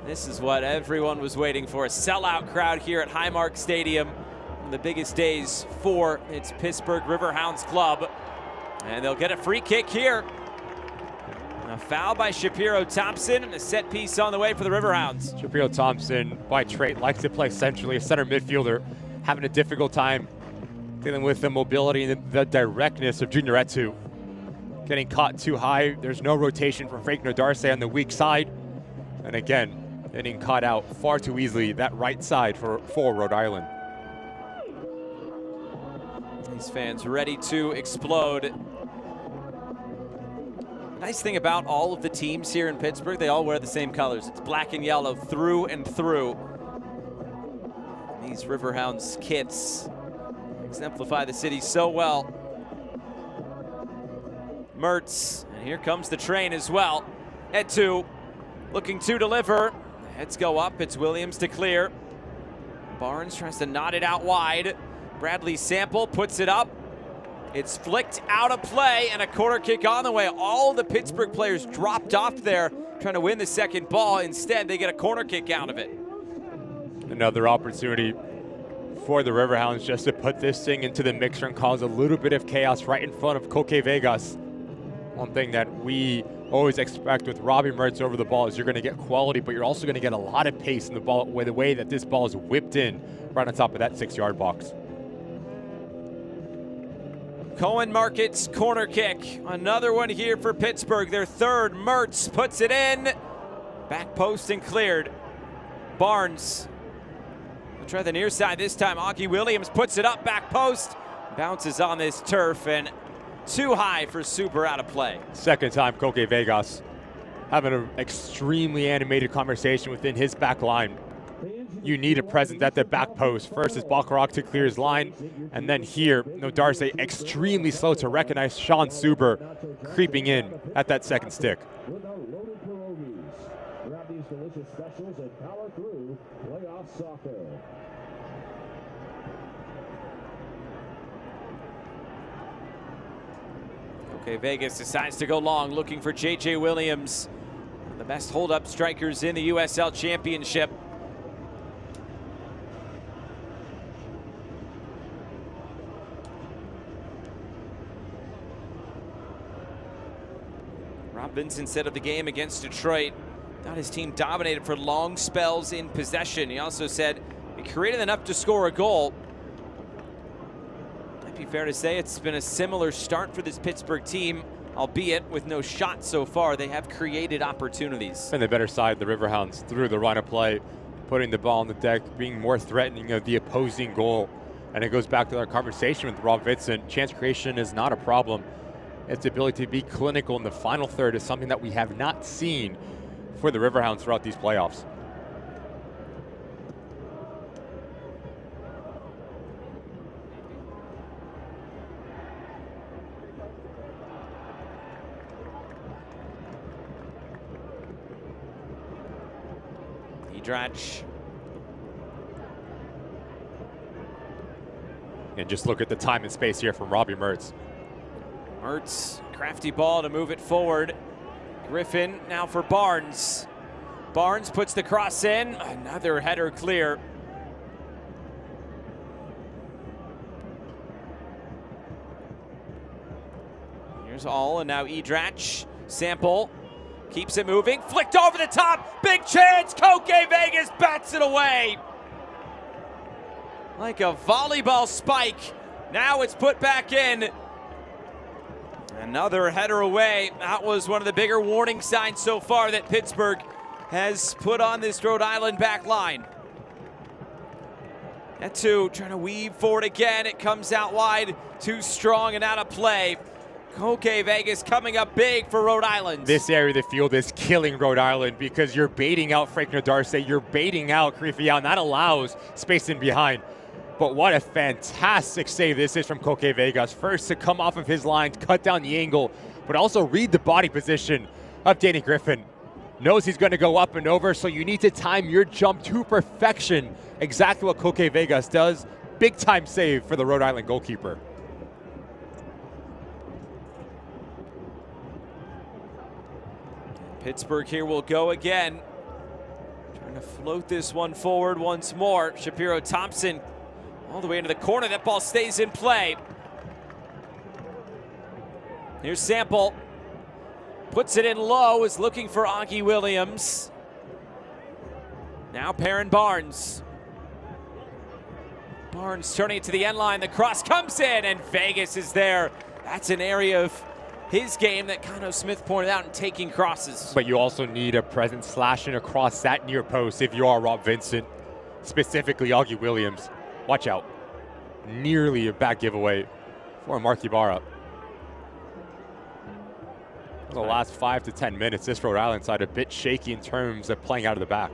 This is what everyone was waiting for. A sellout crowd here at Highmark Stadium. One of the biggest days for its Pittsburgh Riverhounds club. And they'll get a free kick here. A foul by Shapiro Thompson, and a set piece on the way for the Riverhounds. Shapiro Thompson, by trait, likes to play centrally, a center midfielder, having a difficult time dealing with the mobility and the directness of Junior Etu. Getting caught too high. There's no rotation from Frank Nodarce on the weak side. And again, getting caught out far too easily, that right side for Rhode Island. These fans ready to explode. Nice thing about all of the teams here in Pittsburgh, they all wear the same colors. It's black and yellow through and through. These Riverhounds kits exemplify the city so well. Mertz, and here comes the train as well. Etu looking to deliver. Heads go up, it's Williams to clear. Barnes tries to knot it out wide. Bradley Sample puts it up. It's flicked out of play, and a corner kick on the way. All the Pittsburgh players dropped off there trying to win the second ball. Instead, they get a corner kick out of it. Another opportunity for the Riverhounds just to put this thing into the mixer and cause a little bit of chaos right in front of Koke Vegas. One thing that we always expect with Robbie Mertz over the ball is you're going to get quality, but you're also going to get a lot of pace in the ball with the way that this ball is whipped in right on top of that 6-yard box. Cohen Market's corner kick. Another one here for Pittsburgh. Their third. Mertz puts it in. Back post and cleared. Barnes will try the near side this time. Augie Williams puts it up, back post. Bounces on this turf and too high for Super, out of play. Second time Koke Vegas having an extremely animated conversation within his back line. You need a presence at the back post. First is Baccarat to clear his line, and then here, Darce extremely slow to recognize Sean Suber creeping in at that second stick. Okay, Vegas decides to go long, looking for J.J. Williams, one of the best hold-up strikers in the USL Championship. Rob Vincent said of the game against Detroit, thought his team dominated for long spells in possession. He also said he created enough to score a goal. Might be fair to say it's been a similar start for this Pittsburgh team, albeit with no shots so far. They have created opportunities. And the better side, the Riverhounds, through the run of play, putting the ball on the deck, being more threatening of the opposing goal. And it goes back to our conversation with Rob Vincent. Chance creation is not a problem. Its ability to be clinical in the final third is something that we have not seen for the Riverhounds throughout these playoffs. Edrach. And just look at the time and space here from Robbie Mertz. Mertz, crafty ball to move it forward. Griffin now for Barnes. Barnes puts the cross in. Another header clear. Here's All, and now Edrach. Sample keeps it moving. Flicked over the top. Big chance. Koke Vegas bats it away. Like a volleyball spike. Now it's put back in. Another header away. That was one of the bigger warning signs so far that Pittsburgh has put on this Rhode Island back line. That two trying to weave forward again. It comes out wide, too strong and out of play. Koke Vegas coming up big for Rhode Island. This area of the field is killing Rhode Island because you're baiting out Frank Darce, you're baiting out Creefy, and that allows space in behind. But what a fantastic save this is from Koke Vegas. First to come off of his line, cut down the angle, but also read the body position of Danny Griffin. Knows he's going to go up and over, so you need to time your jump to perfection. Exactly what Koke Vegas does. Big time save for the Rhode Island goalkeeper. Pittsburgh here will go again. Trying to float this one forward once more. Shapiro Thompson all the way into the corner. That ball stays in play. Here's Sample. Puts it in low, is looking for Augie Williams. Now Perrin Barnes. Barnes turning it to the end line. The cross comes in and Vegas is there. That's an area of his game that Cano Smith pointed out in taking crosses. But you also need a presence slashing across that near post if you are Rob Vincent, specifically Augie Williams. Watch out. Nearly a back giveaway for Mark Ibarra. The last 5 to 10 minutes, this Rhode Island side a bit shaky in terms of playing out of the back.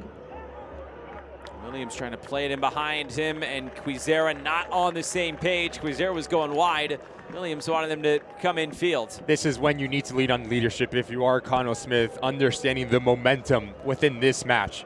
Williams trying to play it in behind him, and Quizera not on the same page. Quizera was going wide. Williams wanted them to come in field. This is when you need to lead on leadership if you are Cano Smith, understanding the momentum within this match.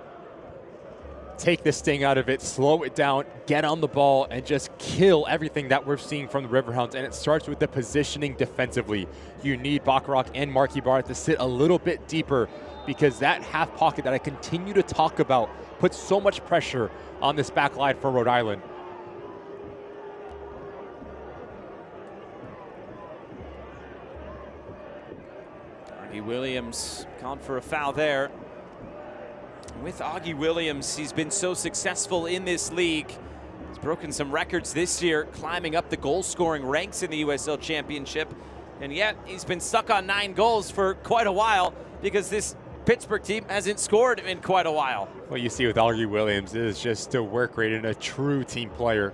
Take the sting out of it, slow it down, get on the ball, and just kill everything that we're seeing from the Riverhounds. And it starts with the positioning defensively. You need Baccarat and Marky Barr to sit a little bit deeper because that half pocket that I continue to talk about puts so much pressure on this back line for Rhode Island. Augie Williams called for a foul there. With Augie Williams, he's been so successful in this league. He's broken some records this year, climbing up the goal-scoring ranks in the USL Championship. And yet, he's been stuck on 9 goals for quite a while because this Pittsburgh team hasn't scored in quite a while. What you see with Augie Williams is just a work rate and a true team player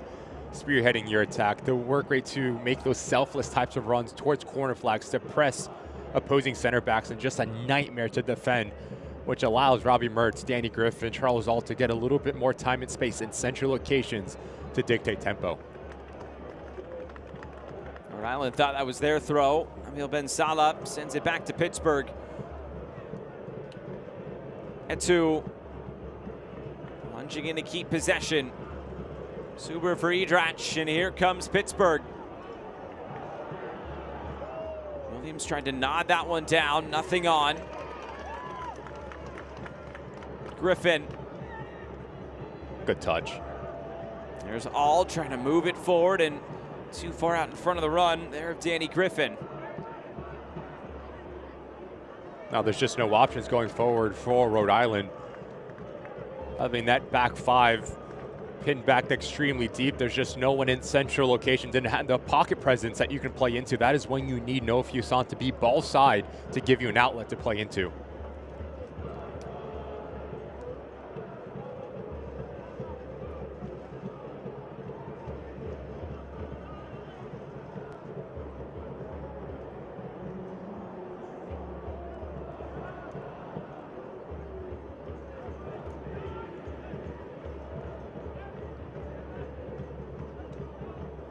spearheading your attack. The work rate to make those selfless types of runs towards corner flags, to press opposing center backs, and just a nightmare to defend, which allows Robbie Mertz, Danny Griffin, Charles Ault to get a little bit more time and space in central locations to dictate tempo. Rhode Island thought that was their throw. Emil Ben Salah sends it back to Pittsburgh. And two, lunging in to keep possession. Suber for Edrach, and here comes Pittsburgh. Williams tried to nod that one down, nothing on. Griffin. Good touch. There's All trying to move it forward, and too far out in front of the run there of Danny Griffin. Now there's just no options going forward for Rhode Island. I mean, that back five pinned back extremely deep. There's just no one in central locations and the pocket presence that you can play into. That is when you need Noah Fuson to be ball side to give you an outlet to play into.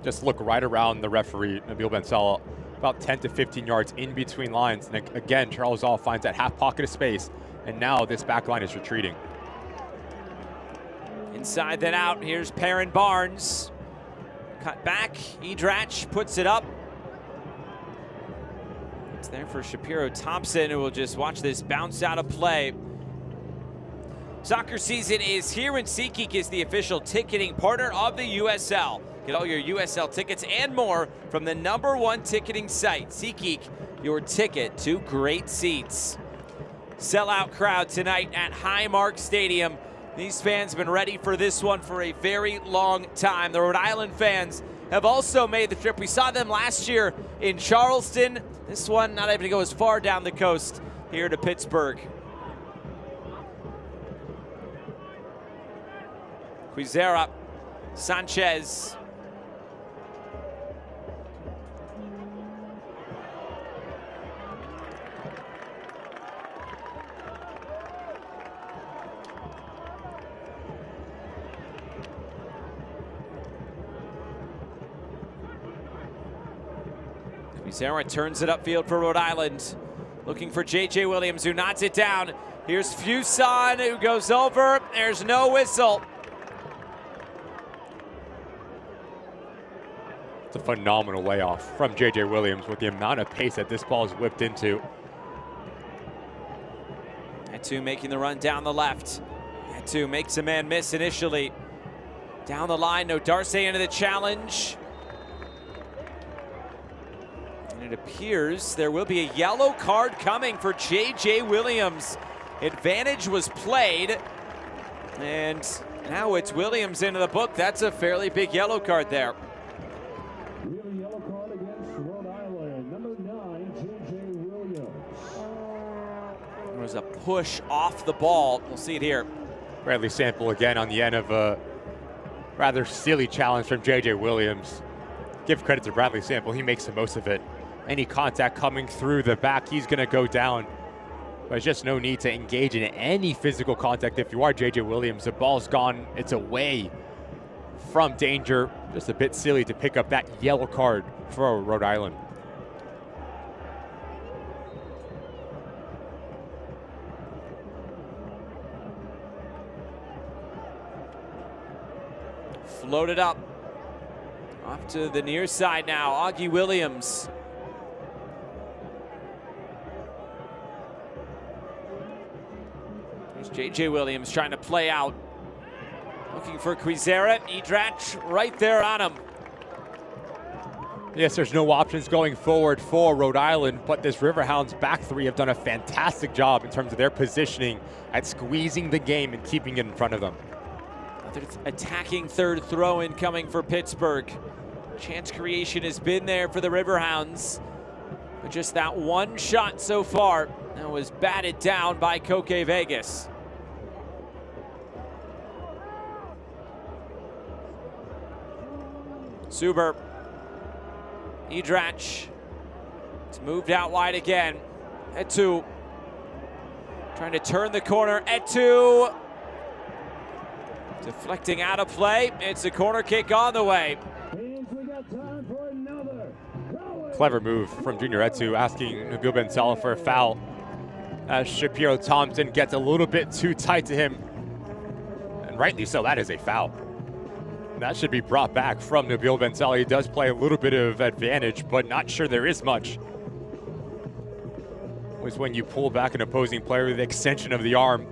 Just look right around the referee, Nabil Ben Salah, about 10 to 15 yards in between lines. And again, Charles Ault finds that half pocket of space, and now this back line is retreating. Inside then out, here's Perrin Barnes. Cut back, Edrach puts it up. It's there for Shapiro Thompson, who will just watch this bounce out of play. Soccer season is here, and SeatGeek is the official ticketing partner of the USL. Get all your USL tickets and more from the #1 ticketing site. SeatGeek, your ticket to great seats. Sellout crowd tonight at Highmark Stadium. These fans have been ready for this one for a very long time. The Rhode Island fans have also made the trip. We saw them last year in Charleston. This one not able to go as far down the coast here to Pittsburgh. Quizera, Sanchez. Quizera turns it upfield for Rhode Island. Looking for J.J. Williams, who nods it down. Here's Fuson, who goes over. There's no whistle. It's a phenomenal layoff from J.J. Williams with the amount of pace that this ball is whipped into. Atu making the run down the left. Atu makes a man miss initially. Down the line, no Darce into the challenge. And it appears there will be a yellow card coming for J.J. Williams. Advantage was played, and now it's Williams into the book. That's a fairly big yellow card there. Yellow card against Rhode Island, number 9, J.J. Williams. There was a push off the ball. We'll see it here. Bradley Sample again on the end of a rather silly challenge from J.J. Williams. Give credit to Bradley Sample. He makes the most of it. Any contact coming through the back, he's going to go down. There's just no need to engage in any physical contact if you are J.J. Williams. The ball's gone. It's away from danger. Just a bit silly to pick up that yellow card for Rhode Island. Floated up. Off to the near side now, Augie Williams. There's J.J. Williams trying to play out. Looking for Quizera. Edrach right there on him. Yes, there's no options going forward for Rhode Island, but this Riverhounds back three have done a fantastic job in terms of their positioning at squeezing the game and keeping it in front of them. Another attacking third throw in coming for Pittsburgh. Chance creation has been there for the Riverhounds. But just that one shot so far that was batted down by Koke Vegas. Suber. Idrach. It's moved out wide again. Etu. Trying to turn the corner. Etu. Deflecting out of play. It's a corner kick on the way. Clever move from Junior Etu, asking Nabil Ben Salah for a foul as Shapiro Thompson gets a little bit too tight to him. And rightly so, that is a foul. That should be brought back from Nabil Ben Salah. He does play a little bit of advantage, but not sure there is much. Was when you pull back an opposing player with the extension of the arm.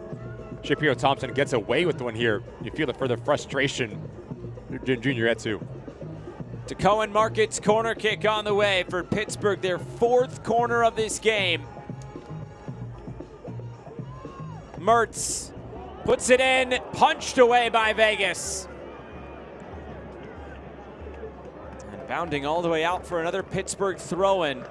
Shapiro Thompson gets away with one here. You feel it for the frustration. Junior Etu. To Cohen Markets, corner kick on the way for Pittsburgh, their fourth corner of this game. Mertz puts it in, punched away by Vegas. And bounding all the way out for another Pittsburgh throw-in.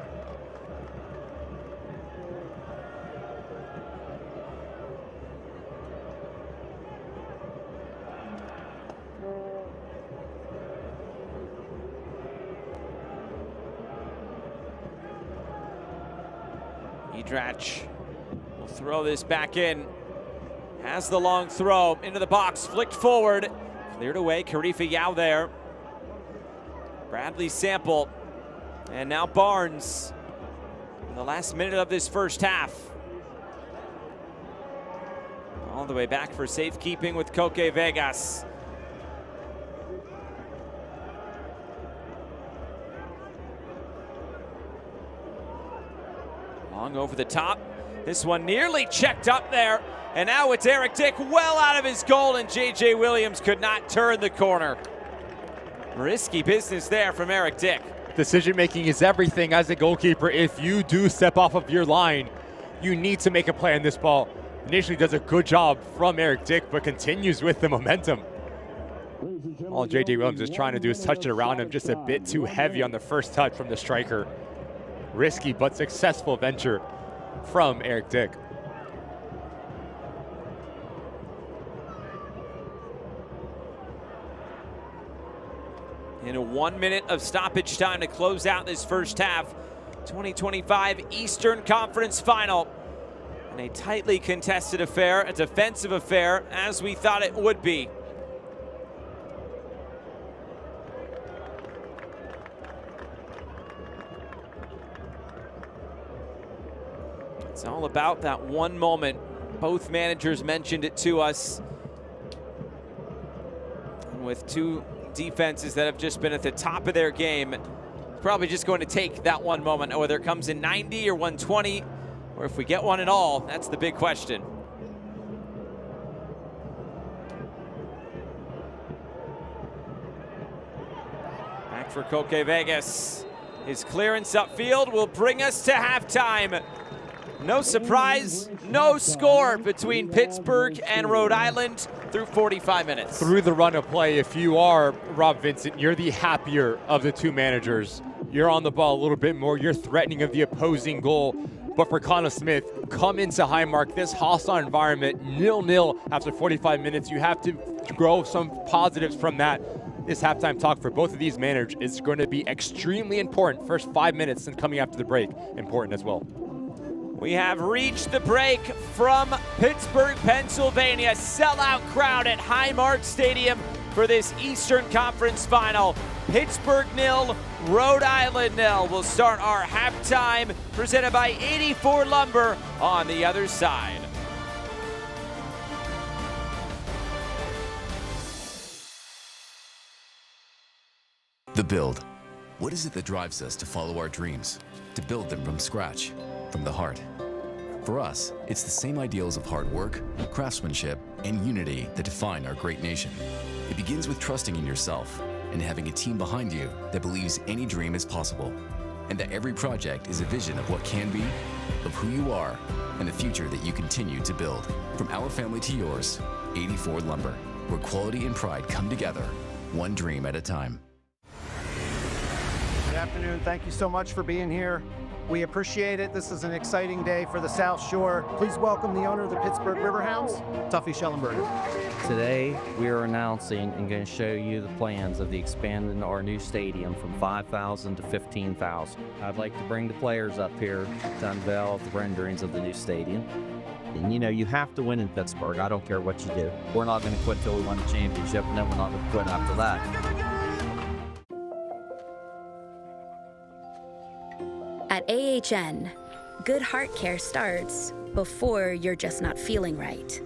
Idrach will throw this back in. Has the long throw into the box, flicked forward, cleared away. Karifa Yao there. Bradley Sample, and now Barnes in the last minute of this first half. All the way back for safekeeping with Koke Vegas. Long over the top. This one nearly checked up there. And now it's Eric Dick well out of his goal, and J.J. Williams could not turn the corner. Risky business there from Eric Dick. Decision making is everything as a goalkeeper. If you do step off of your line, you need to make a play on this ball. Initially does a good job from Eric Dick, but continues with the momentum. All J.J. Williams is trying to do is touch it around him, just a bit too heavy on the first touch from the striker. Risky but successful venture from Eric Dick. In a 1 minute of stoppage time to close out this first half. 2025 Eastern Conference Final. And a tightly contested affair, a defensive affair, as we thought it would be. It's all about that one moment. Both managers mentioned it to us. And with two defenses that have just been at the top of their game, it's probably just going to take that one moment, whether it comes in 90 or 120, or if we get one at all. That's the big question. Back for Koke Vegas. His clearance upfield will bring us to halftime. No surprise, no score between Pittsburgh and Rhode Island through 45 minutes. Through the run of play, if you are Rob Vincent, you're the happier of the two managers. You're on the ball a little bit more. You're threatening of the opposing goal. But for Connor Smith, come into Highmark, this hostile environment, 0-0 after 45 minutes. You have to grow some positives from that. This halftime talk for both of these managers is going to be extremely important. First 5 minutes and coming after the break, important as well. We have reached the break from Pittsburgh, Pennsylvania. Sellout crowd at Highmark Stadium for this Eastern Conference Final. Pittsburgh 0, Rhode Island 0. We'll start our halftime presented by 84 Lumber on the other side. The build. What is it that drives us to follow our dreams? To build them from scratch, from the heart. For us, it's the same ideals of hard work, craftsmanship, and unity that define our great nation. It begins with trusting in yourself and having a team behind you that believes any dream is possible, and that every project is a vision of what can be, of who you are, and the future that you continue to build. From our family to yours, 84 Lumber, where quality and pride come together, one dream at a time. Good afternoon. Thank you so much for being here. We appreciate it. This is an exciting day for the South Shore. Please welcome the owner of the Pittsburgh Riverhounds, Tuffy Schellenberger. Today, we are announcing and going to show you the plans of the expanding our new stadium from 5,000 to 15,000. I'd like to bring the players up here to unveil the renderings of the new stadium. And you know, you have to win in Pittsburgh. I don't care what you do. We're not going to quit till we win the championship, and then we're not going to quit after that. At AHN, good heart care starts before you're just not feeling right.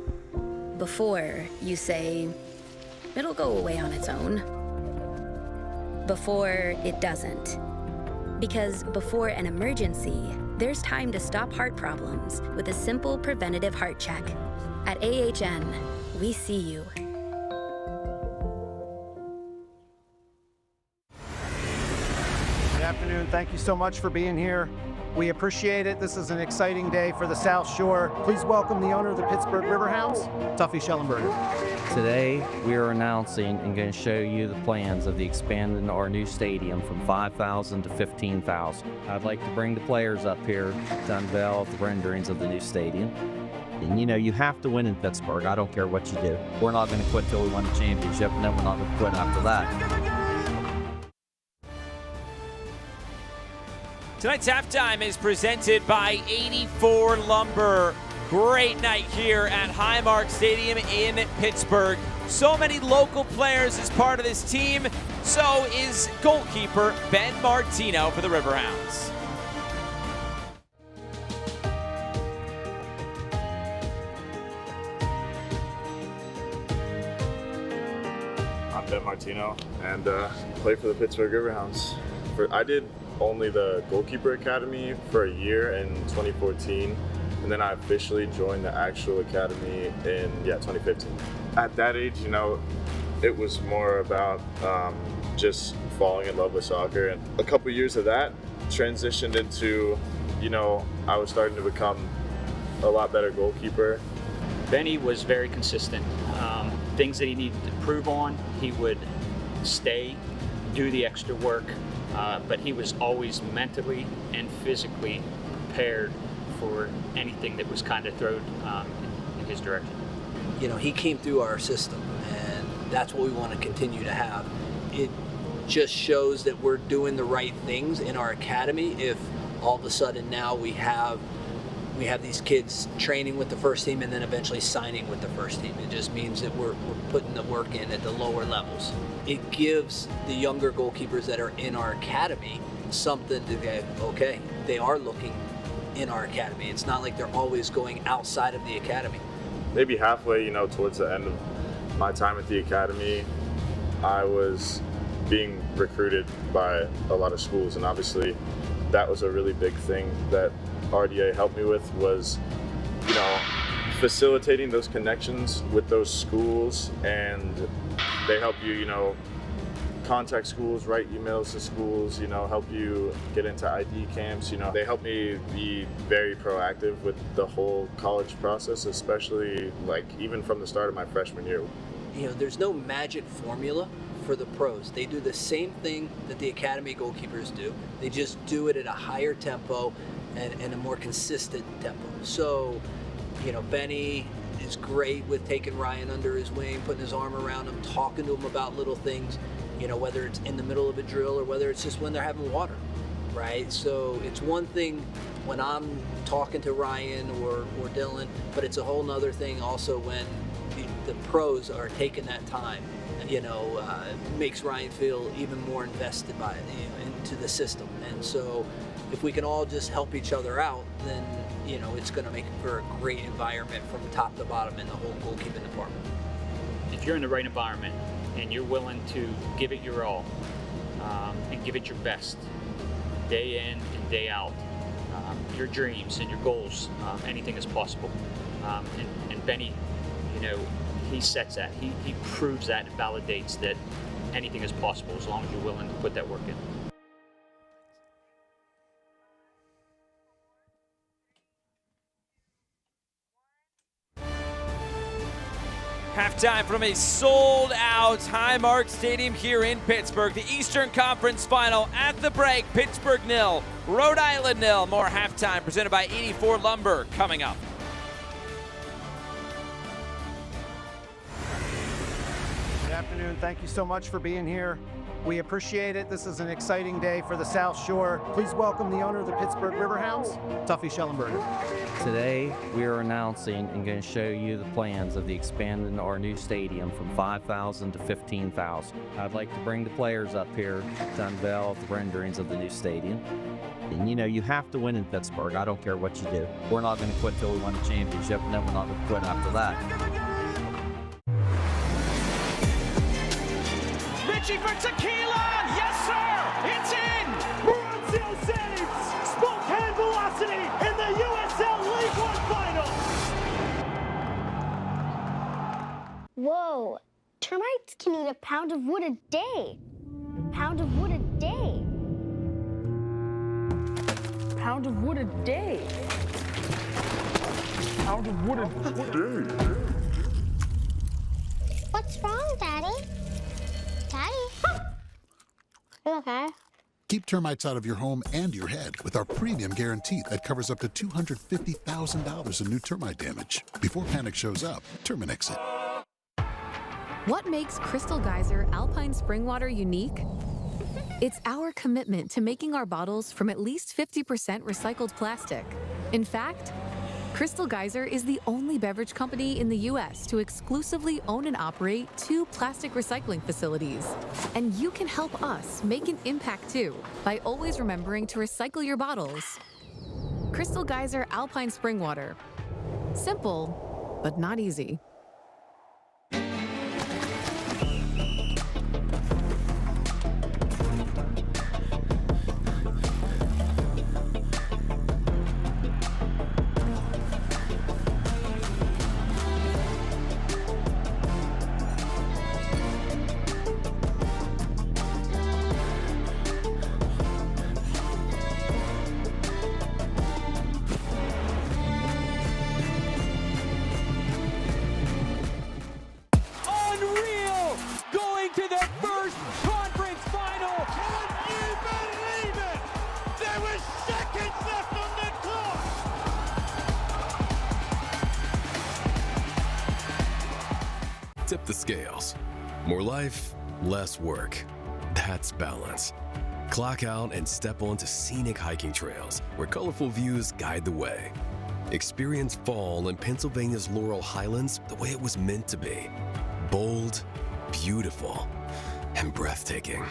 Before you say, it'll go away on its own. Before it doesn't. Because before an emergency, there's time to stop heart problems with a simple preventative heart check. At AHN, we see you. Good afternoon. Thank you so much for being here. We appreciate it. This is an exciting day for the South Shore. Please welcome the owner of the Pittsburgh Riverhounds, Tuffy Schellenberger. Today, we are announcing and going to show you the plans of the expanding our new stadium from 5,000 to 15,000. I'd like to bring the players up here to unveil the renderings of the new stadium. And you know, you have to win in Pittsburgh. I don't care what you do. We're not going to quit till we win the championship, and then we're not going to quit after that. Tonight's halftime is presented by 84 Lumber. Great night here at Highmark Stadium in Pittsburgh. So many local players as part of this team. So is goalkeeper Ben Martino for the Riverhounds. I'm Ben Martino and play for the Pittsburgh Riverhounds. I did only the goalkeeper academy for a year in 2014, and then I officially joined the actual academy in 2015. At that age, you know, it was more about just falling in love with soccer, and a couple years of that transitioned into, you know, I was starting to become a lot better goalkeeper. Benny was very consistent. Things that he needed to improve on, he would stay, do the extra work, but he was always mentally and physically prepared for anything that was kind of thrown in his direction. You know, he came through our system, and that's what we want to continue to have. It just shows that we're doing the right things in our academy if all of a sudden now we have these kids training with the first team and then eventually signing with the first team. It just means that we're putting the work in at the lower levels. It gives the younger goalkeepers that are in our academy something to go, okay, they are looking in our academy. It's not like they're always going outside of the academy. Maybe halfway, you know, towards the end of my time at the academy, I was being recruited by a lot of schools, and obviously that was a really big thing that RDA helped me with, was, you know, facilitating those connections with those schools, and they help you, you know, contact schools, write emails to schools, you know, help you get into ID camps. You know, they help me be very proactive with the whole college process, especially like even from the start of my freshman year. You know, there's no magic formula for the pros. They do the same thing that the academy goalkeepers do. They just do it at a higher tempo and a more consistent tempo. So, you know, Benny is great with taking Ryan under his wing, putting his arm around him, talking to him about little things, you know, whether it's in the middle of a drill or whether it's just when they're having water, right? So it's one thing when I'm talking to Ryan or Dylan, but it's a whole nother thing also when the pros are taking that time, you know, makes Ryan feel even more invested by it, you know, into the system. And so if we can all just help each other out, then, you know, it's going to make for a great environment from top to bottom in the whole goalkeeping department. If you're in the right environment and you're willing to give it your all and give it your best day in and day out, your dreams and your goals, anything is possible. And Benny, you know, he sets that. He proves that and validates that anything is possible as long as you're willing to put that work in. Halftime from a sold-out Highmark Stadium here in Pittsburgh. The Eastern Conference Final at the break. Pittsburgh 0, Rhode Island 0. More halftime presented by 84 Lumber coming up. Good afternoon. Thank you so much for being here. We appreciate it. This is an exciting day for the South Shore. Please welcome the owner of the Pittsburgh Riverhounds, Tuffy Schellenberger. Today, we are announcing and going to show you the plans of the expanding our new stadium from 5,000 to 15,000. I'd like to bring the players up here to unveil the renderings of the new stadium. And you know, you have to win in Pittsburgh. I don't care what you do. We're not going to quit till we win the championship, and then we're not going to quit after that. Richie for tequila! Yes, sir! It's in! Mauricio saves! Spokane Velocity in the USL League One final! Whoa! Termites can eat a pound of wood a day. Pound of wood a day. Pound of wood a day. Pound of wood a day. What's wrong, Daddy? Daddy? You okay? Keep termites out of your home and your head with our premium guarantee that covers up to $250,000 in new termite damage. Before panic shows up, Terminix it. What makes Crystal Geyser Alpine Spring Water unique? It's our commitment to making our bottles from at least 50% recycled plastic. In fact, Crystal Geyser is the only beverage company in the U.S. to exclusively own and operate 2 plastic recycling facilities. And you can help us make an impact too by always remembering to recycle your bottles. Crystal Geyser Alpine Spring Water. Simple, but not easy. Tip the scales. More life, less work. That's balance. Clock out and step onto scenic hiking trails where colorful views guide the way. Experience fall in Pennsylvania's Laurel Highlands the way it was meant to be. Bold, beautiful, and breathtaking.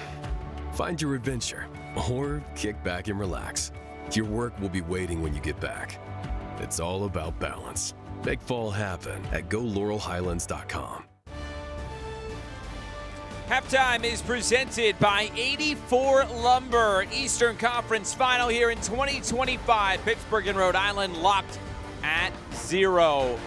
Find your adventure or kick back and relax. Your work will be waiting when you get back. It's all about balance. Make fall happen at GoLaurelHighlands.com. Halftime is presented by 84 Lumber. Eastern Conference Final here in 2025. Pittsburgh and Rhode Island locked at 0.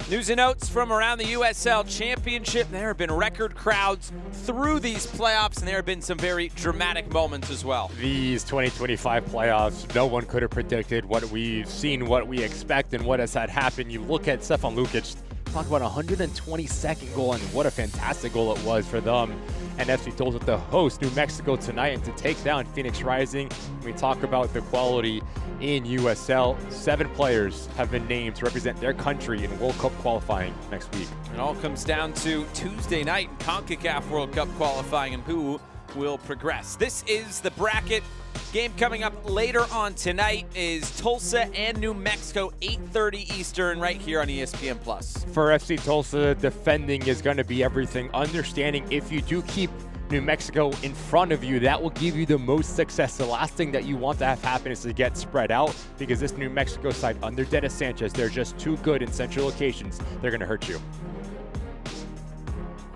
News and notes from around the USL Championship. There have been record crowds through these playoffs, and there have been some very dramatic moments as well. These 2025 playoffs, no one could have predicted what we've seen, what we expect, and what has had happen. You look at Stefan Lukic, talk about a 122nd goal, and what a fantastic goal it was for them. And FC Tulsa to host New Mexico tonight and to take down Phoenix Rising. We talk about the quality in USL. 7 players have been named to represent their country in World Cup qualifying next week. It all comes down to Tuesday night in CONCACAF World Cup qualifying and who will progress. This is the bracket. Game coming up later on tonight is Tulsa and New Mexico, 8:30 Eastern, right here on ESPN+. For FC Tulsa, defending is going to be everything. Understanding if you do keep New Mexico in front of you, that will give you the most success. The last thing that you want to have happen is to get spread out, because this New Mexico side under Dennis Sanchez, they're just too good in central locations. They're going to hurt you.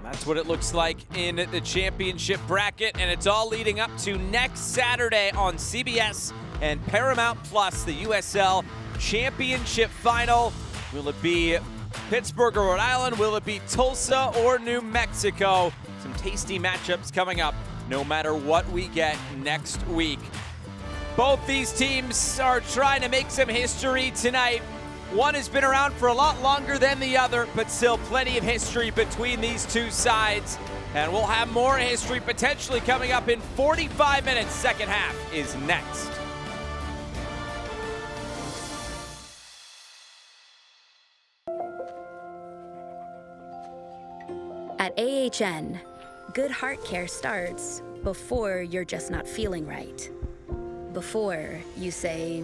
That's what it looks like in the championship bracket, and it's all leading up to next Saturday on CBS and Paramount Plus, the USL Championship Final. Will it be Pittsburgh or Rhode Island? Will it be Tulsa or New Mexico? Some tasty matchups coming up no matter what we get next week. Both these teams are trying to make some history tonight. One has been around for a lot longer than the other, but still plenty of history between these two sides. And we'll have more history potentially coming up in 45 minutes. Second half is next. At AHN, good heart care starts before you're just not feeling right. Before you say,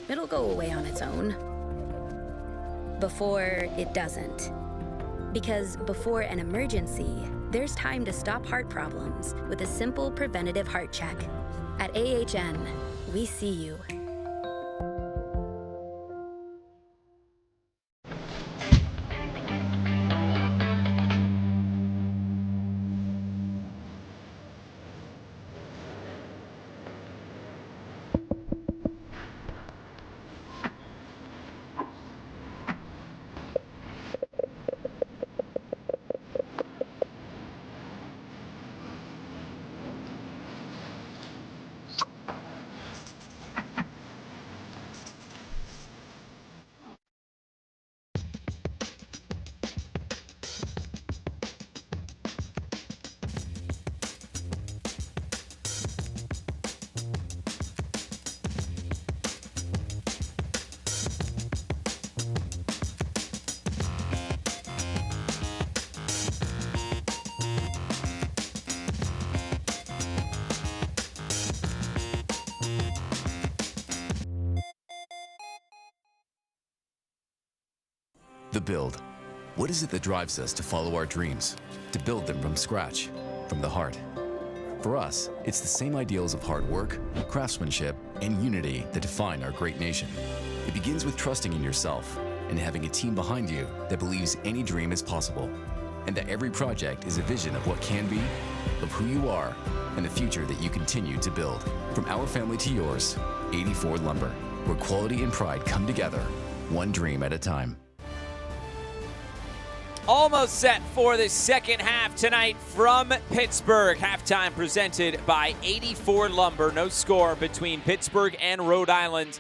it'll go away on its own. Before it doesn't. Because before an emergency, there's time to stop heart problems with a simple preventative heart check. At AHN, we see you. The build. What is it that drives us to follow our dreams, to build them from scratch, from the heart? For us, it's the same ideals of hard work, craftsmanship, and unity that define our great nation. It begins with trusting in yourself and having a team behind you that believes any dream is possible, and that every project is a vision of what can be, of who you are, and the future that you continue to build. From our family to yours, 84 Lumber, where quality and pride come together, one dream at a time. Almost set for the second half tonight from Pittsburgh. Halftime presented by 84 Lumber. No score between Pittsburgh and Rhode Island.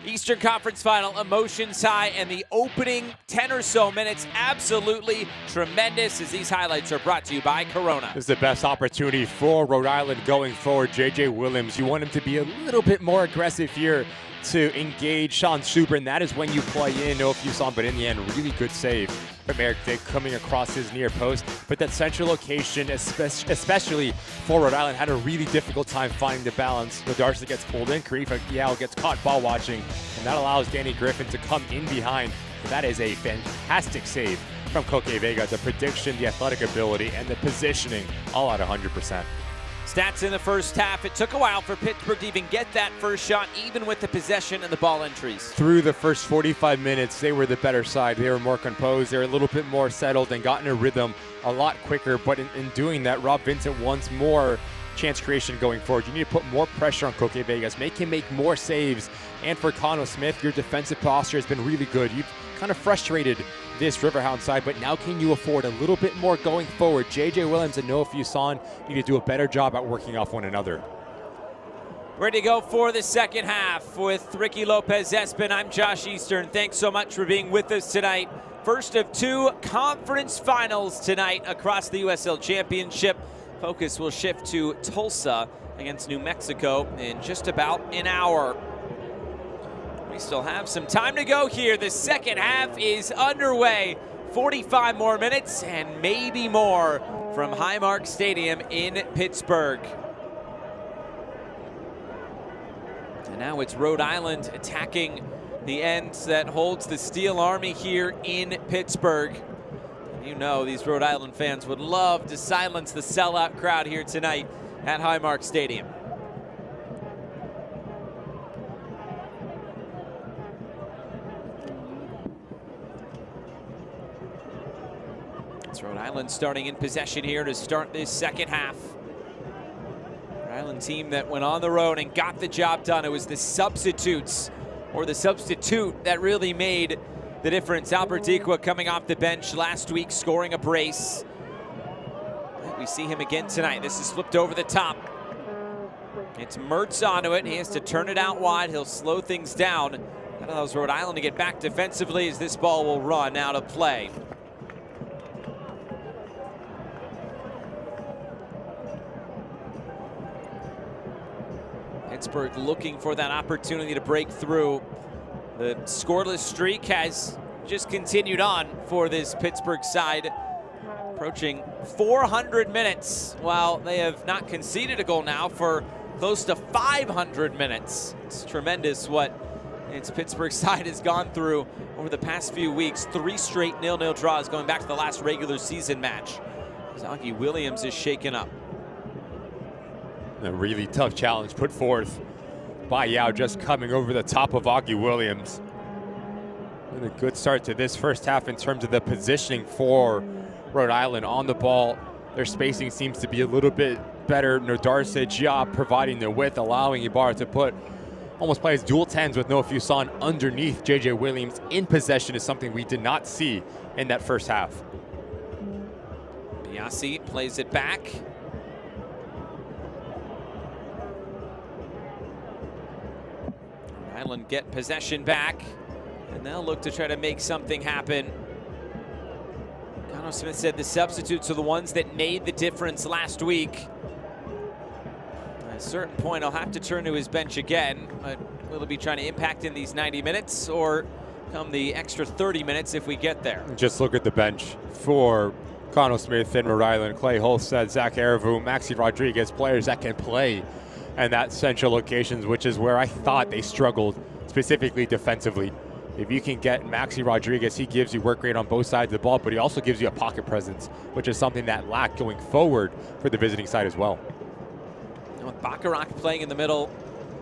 Eastern Conference Final, emotions high, and the opening 10 or so minutes absolutely tremendous as these highlights are brought to you by Corona. This is the best opportunity for Rhode Island going forward. J.J. Williams, you want him to be a little bit more aggressive here to engage Sean Super, and that is when you play in. No, if you saw him, but in the end, really good save from Eric Dick coming across his near post. But that central location, especially for Rhode Island, had a really difficult time finding the balance. Darcy gets pulled in, Karifa Yao gets caught ball watching, and that allows Danny Griffin to come in behind. And that is a fantastic save from Koke Vega. The prediction, the athletic ability, and the positioning all at 100%. Stats in the first half. It took a while for Pittsburgh to even get that first shot, even with the possession and the ball entries. Through the first 45 minutes, they were the better side. They were more composed. They were a little bit more settled and got in a rhythm a lot quicker. But in doing that, Rob Vincent wants more chance creation going forward. You need to put more pressure on Koke Vegas, make him make more saves. And for Connell Smith, your defensive posture has been really good. You've kind of frustrated this Riverhound side, but now can you afford a little bit more going forward? J.J. Williams and Noah Fuson need to do a better job at working off one another. Ready to go for the second half with Ricky Lopez-Espin. I'm Josh Eastern. Thanks so much for being with us tonight. First of two conference finals tonight across the USL Championship. Focus will shift to Tulsa against New Mexico in just about an hour. We still have some time to go here. The second half is underway. 45 more minutes and maybe more from Highmark Stadium in Pittsburgh. And now it's Rhode Island attacking the end that holds the Steel Army here in Pittsburgh. You know these Rhode Island fans would love to silence the sellout crowd here tonight at Highmark Stadium. It's Rhode Island starting in possession here to start this second half. Rhode Island team that went on the road and got the job done. It was the substitutes, or the substitute, that really made the difference. Albert Dikwa coming off the bench last week, scoring a brace. We see him again tonight. This is flipped over the top. It's Mertz onto it. He has to turn it out wide. He'll slow things down. That allows Rhode Island to get back defensively as this ball will run out of play. Pittsburgh looking for that opportunity to break through. The scoreless streak has just continued on for this Pittsburgh side, approaching 400 minutes, while they have not conceded a goal now for close to 500 minutes. It's tremendous what its Pittsburgh side has gone through over the past few weeks. 3 straight 0-0 draws going back to the last regular season match. Augie Williams is shaken up. A really tough challenge put forth by Yao, just coming over the top of Augie Williams. And a good start to this first half in terms of the positioning for Rhode Island on the ball. Their spacing seems to be a little bit better. Nodarsa job providing the width, allowing Ibarra to put almost plays dual 10s with no Fuson underneath JJ Williams in possession is something we did not see in that first half. Biasi plays it back. Rhode Island get possession back, and they'll look to try to make something happen. Connor Smith said the substitutes are the ones that made the difference last week. At a certain point, I'll have to turn to his bench again. But will he be trying to impact in these 90 minutes or come the extra 30 minutes if we get there? Just look at the bench for Connor Smith and Rhode Island. Clay Holstead, Zach Aravu, Maxi Rodriguez, players that can play in that central locations, which is where I thought they struggled, specifically defensively. If you can get Maxi Rodriguez, he gives you work rate on both sides of the ball, but he also gives you a pocket presence, which is something that lacked going forward for the visiting side as well. And with Bacharach playing in the middle,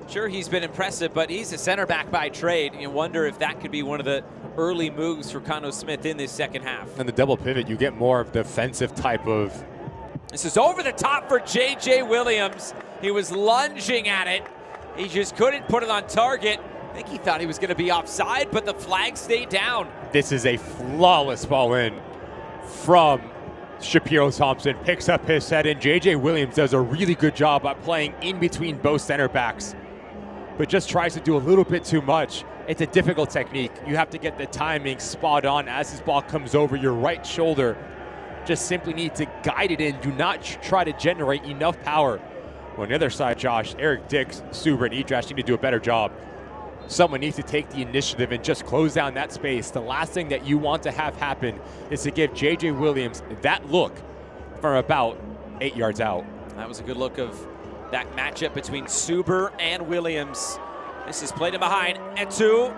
sure, he's been impressive, but he's a center back by trade. You wonder if that could be one of the early moves for Connor Smith in this second half. And the double pivot, you get more of the defensive type of... This is over the top for JJ Williams. He was lunging at it. He just couldn't put it on target. I think he thought he was going to be offside, but the flag stayed down. This is a flawless ball in from Shapiro Thompson. Picks up his head, and JJ Williams does a really good job at playing in between both center backs, but just tries to do a little bit too much. It's a difficult technique. You have to get the timing spot on as this ball comes over your right shoulder. Just simply need to guide it in. Do not try to generate enough power. On the other side, Josh, Eric Dix, Suber, and Edrash need to do a better job. Someone needs to take the initiative and just close down that space. The last thing that you want to have happen is to give JJ Williams that look from about 8 yards out. That was a good look of that matchup between Suber and Williams. This is played in behind. Etu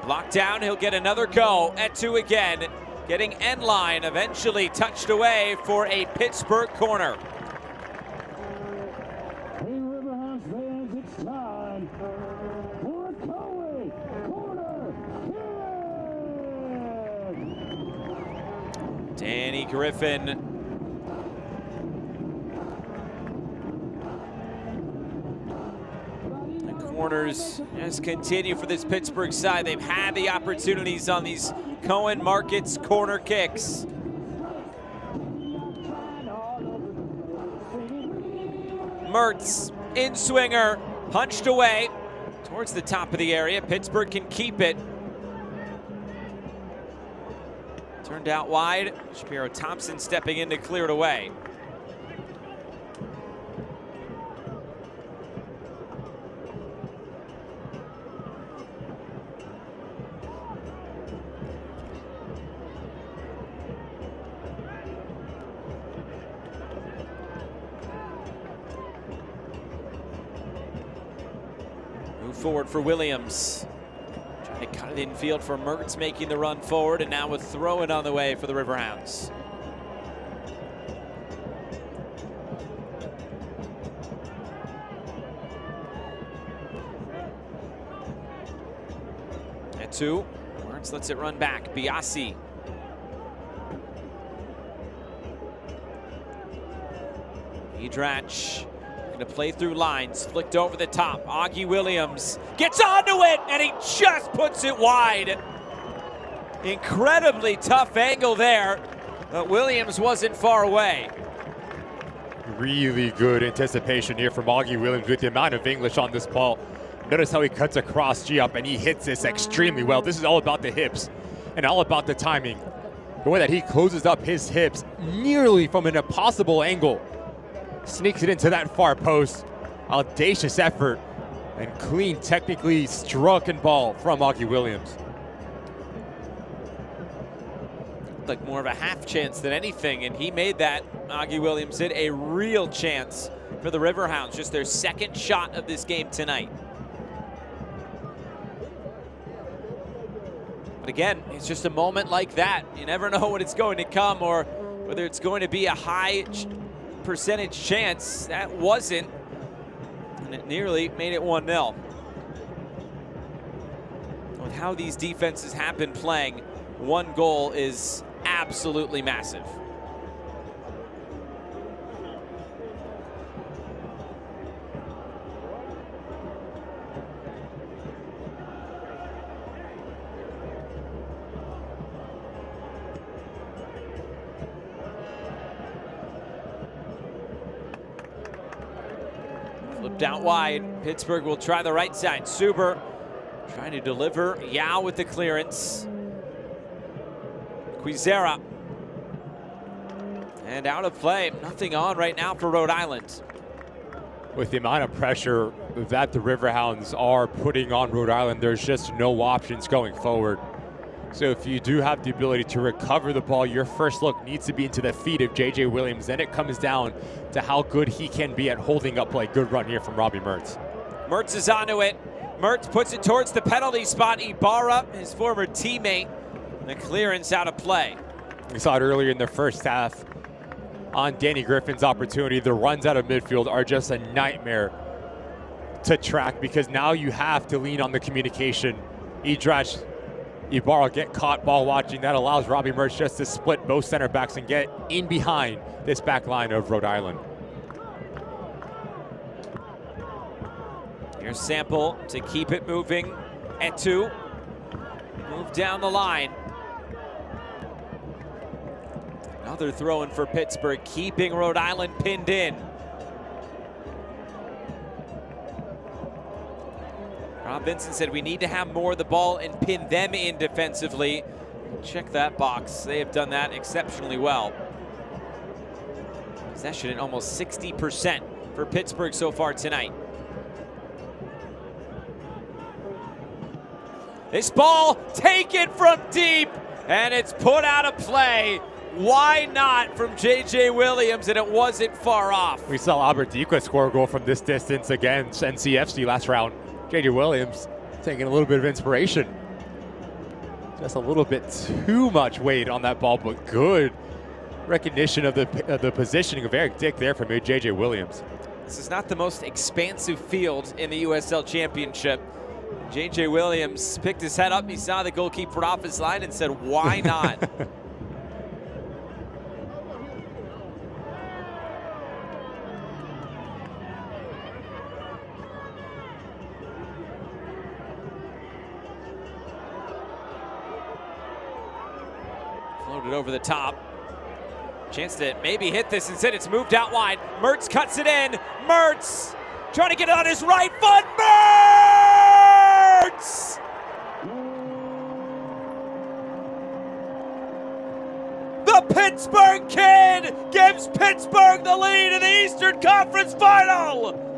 blocked down. He'll get another go. Etu again, getting end line, eventually touched away for a Pittsburgh corner. Hey, Riverhounds fans, it's time for a corner kick! Danny Griffin. Corners just continue for this Pittsburgh side. They've had the opportunities on these Cohen Markets corner kicks. Mertz, in swinger, punched away towards the top of the area. Pittsburgh can keep it. Turned out wide. Shapiro Thompson stepping in to clear it away. Forward for Williams. Trying to cut it infield for Mertz, making the run forward, and now with throw-in on the way for the Riverhounds. Etu. Mertz lets it run back. Biasi. Edrach. To play through lines, flicked over the top. Augie Williams gets onto it, and he just puts it wide. Incredibly tough angle there, but Williams wasn't far away. Really good anticipation here from Augie Williams with the amount of English on this ball. Notice how he cuts across G-up and he hits this extremely well. This is all about the hips and all about the timing. The way that he closes up his hips nearly from an impossible angle. Sneaks it into that far post. Audacious effort and clean, technically struck ball from Augie Williams. Like more of a half chance than anything, and he made that, Augie Williams did, a real chance for the Riverhounds. Just their second shot of this game tonight. But again, it's just a moment like that. You never know when it's going to come or whether it's going to be a high percentage chance. That wasn't, and it nearly made it 1-0. With how these defenses have been playing, one goal is absolutely massive. Flipped out wide. Pittsburgh will try the right side. Suber trying to deliver. Yao with the clearance. Quizera. And out of play. Nothing on right now for Rhode Island. With the amount of pressure that the Riverhounds are putting on Rhode Island, there's just no options going forward. So if you do have the ability to recover the ball, your first look needs to be into the feet of J.J. Williams. Then it comes down to how good he can be at holding up play. Good run here from Robbie Mertz. Mertz is onto it. Mertz puts it towards the penalty spot. Ibarra, his former teammate, the clearance out of play. We saw it earlier in the first half on Danny Griffin's opportunity. The runs out of midfield are just a nightmare to track because now you have to lean on the communication. Idrash, Ibarra get caught ball watching. That allows Robbie Mertz just to split both center backs and get in behind this back line of Rhode Island. Here's Sample to keep it moving. Etu, move down the line. Another throw in for Pittsburgh, keeping Rhode Island pinned in. Rob Vincent said we need to have more of the ball and pin them in defensively. Check that box. They have done that exceptionally well. Possession at almost 60% for Pittsburgh so far tonight. This ball taken from deep, and it's put out of play. Why not from J.J. Williams, and it wasn't far off. We saw Albert Diqua score a goal from this distance against NCFC last round. J.J. Williams taking a little bit of inspiration. Just a little bit too much weight on that ball, but good recognition of the positioning of Eric Dick there from J.J. Williams. This is not the most expansive field in the USL Championship. J.J. Williams picked his head up, he saw the goalkeeper off his line and said, why not? Floated over the top. Chance to maybe hit this. Instead, it's moved out wide. Mertz cuts it in. Mertz trying to get it on his right foot. Mertz! The Pittsburgh Kid gives Pittsburgh the lead in the Eastern Conference Final.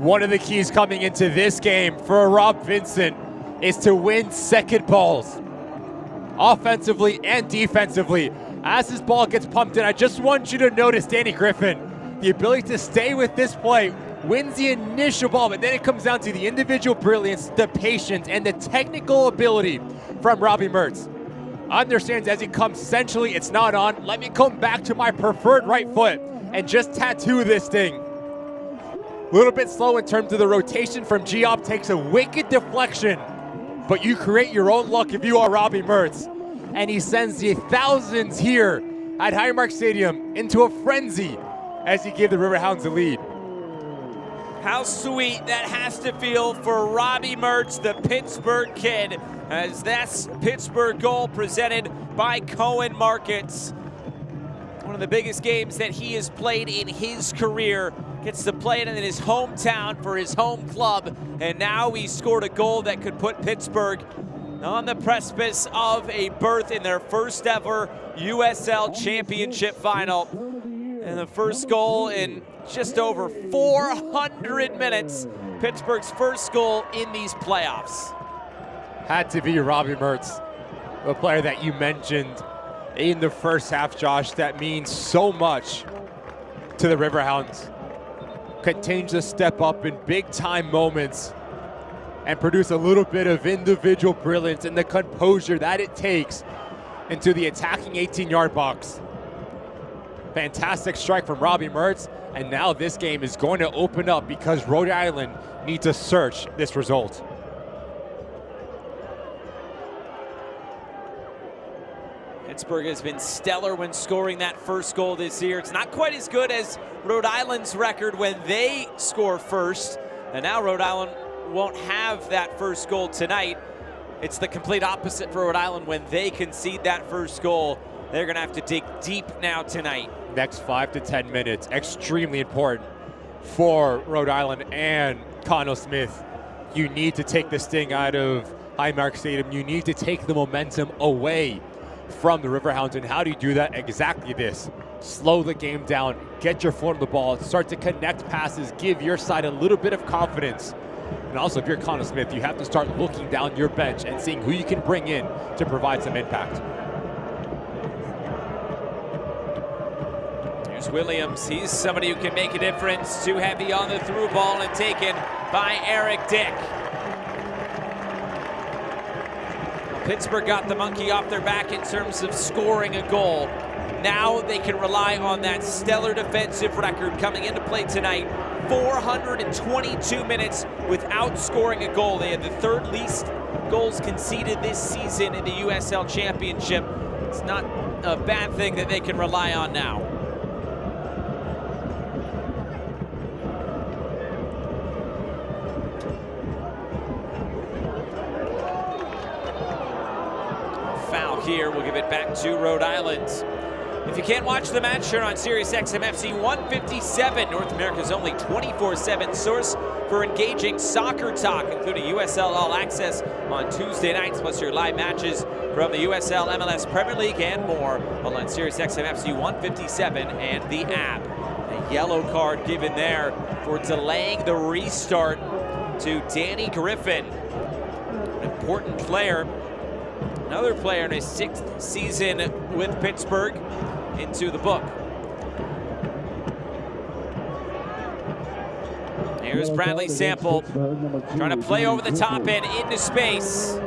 One of the keys coming into this game for Rob Vincent is to win second balls, offensively and defensively. As this ball gets pumped in, I just want you to notice Danny Griffin, the ability to stay with this play, wins the initial ball, but then it comes down to the individual brilliance, the patience, and the technical ability from Robbie Mertz. Understands as he comes centrally, it's not on. Let me come back to my preferred right foot and just tattoo this thing. A little bit slow in terms of the rotation from Giop, takes a wicked deflection, but you create your own luck if you are Robbie Mertz. And he sends the thousands here at Highmark Stadium into a frenzy as he gave the Riverhounds the lead. How sweet that has to feel for Robbie Mertz, the Pittsburgh kid, as that's Pittsburgh goal presented by Cohen Markets. One of the biggest games that he has played in his career. Gets to play it in his hometown for his home club, and now he scored a goal that could put Pittsburgh on the precipice of a berth in their first ever USL Championship final. And the first goal in just over 400 minutes. Pittsburgh's first goal in these playoffs. Had to be Robbie Mertz, the player that you mentioned in the first half, Josh, that means so much to the Riverhounds. Continues to step up in big-time moments and produce a little bit of individual brilliance and the composure that it takes into the attacking 18-yard box. Fantastic strike from Robbie Mertz, and now this game is going to open up because Rhode Island needs to search this result. Pittsburgh has been stellar when scoring that first goal this year. It's not quite as good as Rhode Island's record when they score first, and now Rhode Island won't have that first goal tonight. It's the complete opposite for Rhode Island. When they concede that first goal, they're going to have to dig deep now tonight. Next 5 to 10 minutes, extremely important for Rhode Island and Connell Smith. You need to take the sting out of Highmark Stadium. You need to take the momentum away from the Riverhounds. And how do you do that? Exactly this. Slow the game down, get your foot on the ball, start to connect passes, give your side a little bit of confidence. And also, if you're Connell Smith, you have to start looking down your bench and seeing who you can bring in to provide some impact. Here's Williams. He's somebody who can make a difference. Too heavy on the through ball and taken by Eric Dick. Pittsburgh got the monkey off their back in terms of scoring a goal. Now they can rely on that stellar defensive record coming into play tonight. 422 minutes without scoring a goal. They had the third least goals conceded this season in the USL Championship. It's not a bad thing that they can rely on now. Foul here, we'll give it back to Rhode Island. If you can't watch the match, turn on SiriusXM FC 157, North America's only 24/7 source for engaging soccer talk, including USL All Access on Tuesday nights, plus your live matches from the USL, MLS Premier League, and more. All on SiriusXM FC 157 and the app. A yellow card given there for delaying the restart to Danny Griffin, an important player. Another player in his 6th season with Pittsburgh into the book. Here's Bradley Sample trying to play over the top and into space.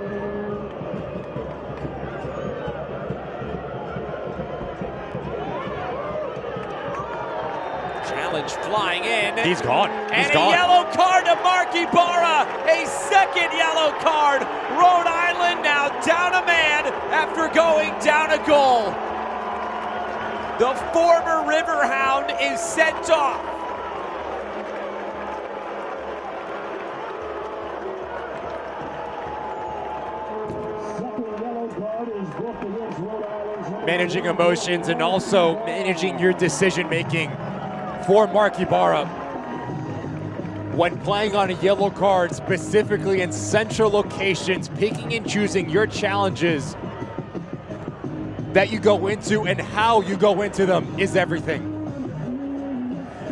Challenge flying in. He's gone. He's and gone. A yellow card to Mark Ibarra. A second yellow card. Rhode Island now down a man after going down a goal. The former Riverhound is sent off. Managing emotions and also managing your decision making for Mark Ibarra. When playing on a yellow card, specifically in central locations, picking and choosing your challenges that you go into and how you go into them is everything.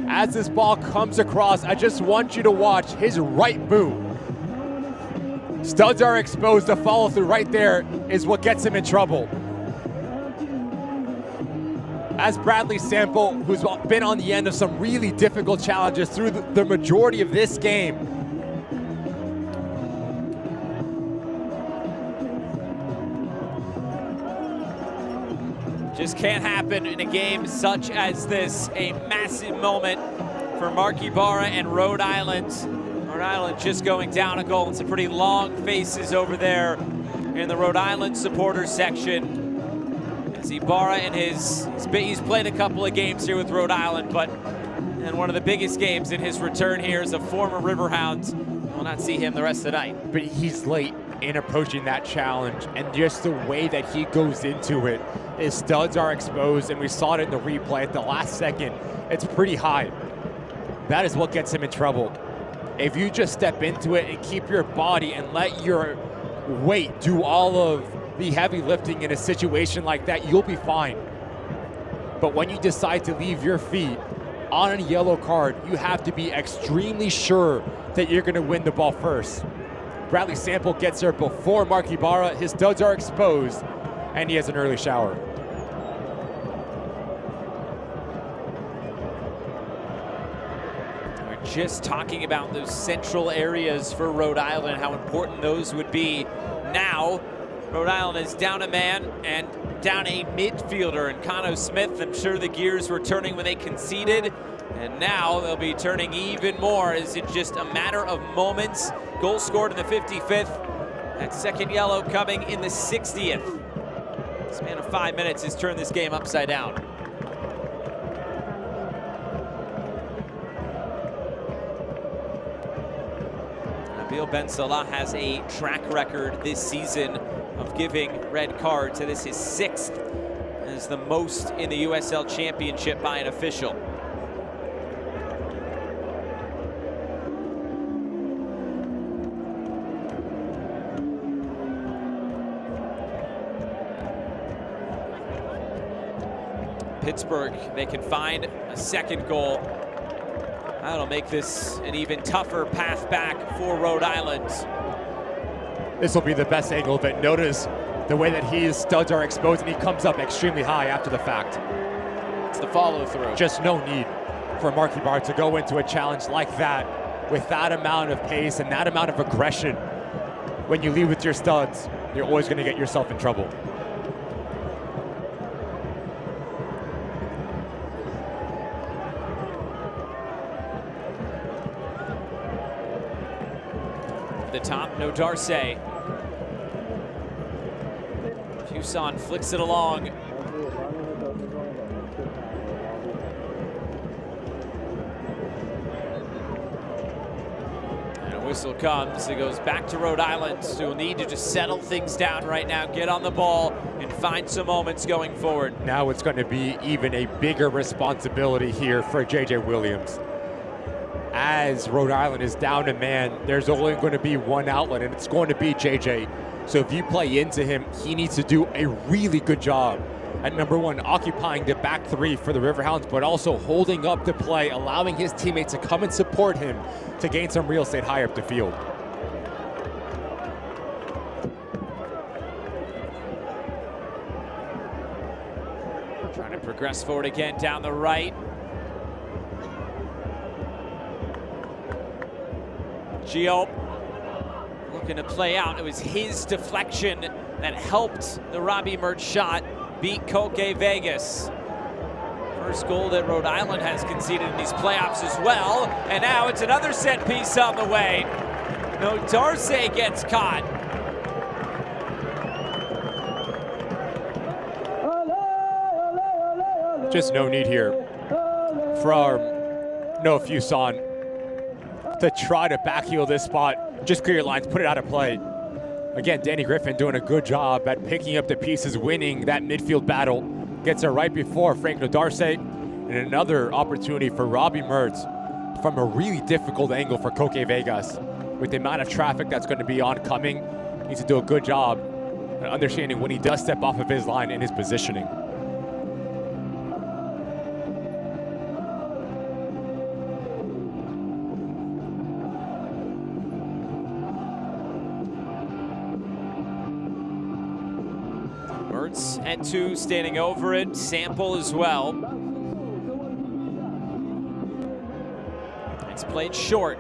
As this ball comes across, I just want you to watch his right boot. Studs are exposed. The follow through right there is what gets him in trouble. As Bradley Sample, who's been on the end of some really difficult challenges through the majority of this game. Just can't happen in a game such as this. A massive moment for Mark Ibarra and Rhode Island. Rhode Island just going down a goal, and some pretty long faces over there in the Rhode Island supporter section. As Ibarra and he's played a couple of games here with Rhode Island, but And one of the biggest games in his return here as a former Riverhound. We'll not see him the rest of the night. But he's late in approaching that challenge, and just the way that he goes into it, his studs are exposed, and we saw it in the replay at the last second. It's pretty high. That is what gets him in trouble. If you just step into it and keep your body and let your weight do all of the heavy lifting in a situation like that, you'll be fine. But when you decide to leave your feet on a yellow card, you have to be extremely sure that you're going to win the ball first. Bradley Sample gets there before Mark Ibarra. His studs are exposed, and he has an early shower. We're just talking about those central areas for Rhode Island, how important those would be. Now, Rhode Island is down a man and down a midfielder, and Cano Smith, I'm sure the gears were turning when they conceded, and now they'll be turning even more as it's just a matter of moments. Goal scored in the 55th, that second yellow coming in the 60th. Span of 5 minutes has turned this game upside down. Nabil Ben Salah has a track record this season of giving red cards. It is his 6th, and is the most in the USL Championship by an official. Pittsburgh, they can find a second goal. That'll make this an even tougher path back for Rhode Island. This will be the best angle of it. Notice the way that his studs are exposed, and he comes up extremely high after the fact. It's the follow through. Just no need for Mark Ibarra to go into a challenge like that with that amount of pace and that amount of aggression. When you lead with your studs, you're always going to get yourself in trouble. The top, no Darce. Fuson flicks it along. And a whistle comes. It goes back to Rhode Island, who will need to just settle things down right now, get on the ball, and find some moments going forward. Now it's going to be even a bigger responsibility here for JJ Williams. As Rhode Island is down a man, there's only going to be one outlet, and it's going to be JJ. So if you play into him, he needs to do a really good job at number one, occupying the back three for the Riverhounds, but also holding up the play, allowing his teammates to come and support him to gain some real estate higher up the field. Trying to progress forward again down the right. Gio looking to play out. It was his deflection that helped the Robbie Mert shot beat Koke Vegas. First goal that Rhode Island has conceded in these playoffs as well. And now it's another set piece on the way. No, Darce gets caught. Just no need here from Noah Fuson to try to backheel this spot. Just clear your lines, put it out of play. Again, Danny Griffin doing a good job at picking up the pieces, winning that midfield battle. Gets there right before Frank Nodarce, and another opportunity for Robbie Mertz from a really difficult angle for Koke Vegas. With the amount of traffic that's going to be oncoming, he needs to do a good job at understanding when he does step off of his line and his positioning. And two standing over it, Sample as well. It's played short.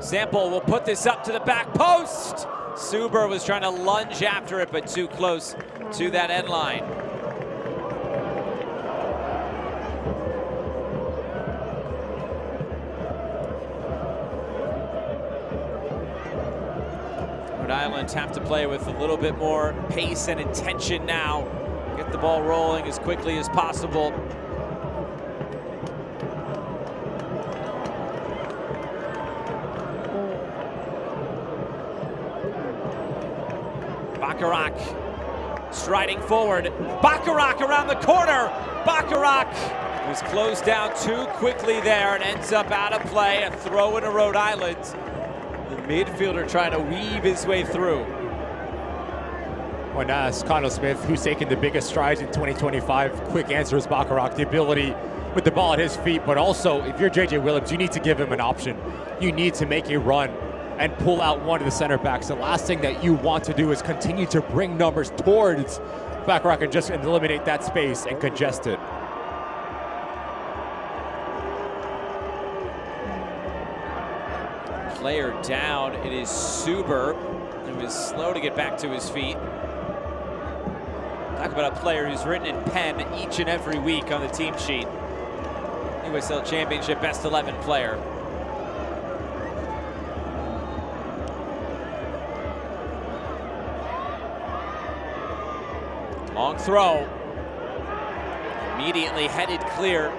Sample will put this up to the back post. Suber was trying to lunge after it, but too close to that end line. Rhode Island have to play with a little bit more pace and intention now. Get the ball rolling as quickly as possible. Bacharach striding forward. Bacharach around the corner. Bacharach was closed down too quickly there and ends up out of play. A throw into Rhode Island. The midfielder trying to weave his way through. When asked Connell Smith who's taken the biggest strides in 2025, quick answer is Bacharach. The ability with the ball at his feet, but also if you're JJ Williams, you need to give him an option. You need to make a run and pull out one of the center backs. The last thing that you want to do is continue to bring numbers towards Bacharach and just eliminate that space and congest it. Player down, it is Suber, who is slow to get back to his feet. Talk about a player who's written in pen each and every week on the team sheet. USL Championship best 11 player. Long throw. Immediately headed clear.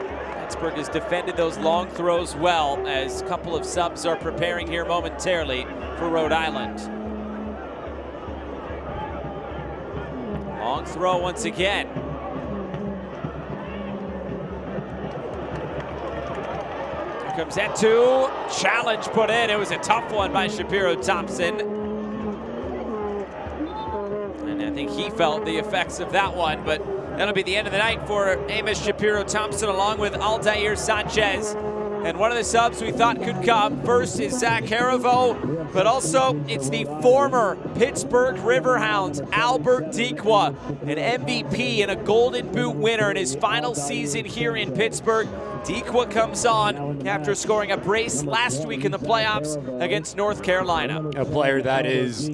Pittsburgh has defended those long throws well as a couple of subs are preparing here momentarily for Rhode Island. Long throw once again. Here comes Etu. Challenge put in. It was a tough one by Shapiro Thompson. And I think he felt the effects of that one, but that'll be the end of the night for Amos Shapiro Thompson along with Aldair Sanchez. And one of the subs we thought could come first is Zach Harivo, but also it's the former Pittsburgh Riverhounds, Albert Dikwa, an MVP and a Golden Boot winner in his final season here in Pittsburgh. Dikwa comes on after scoring a brace last week in the playoffs against North Carolina. A player that is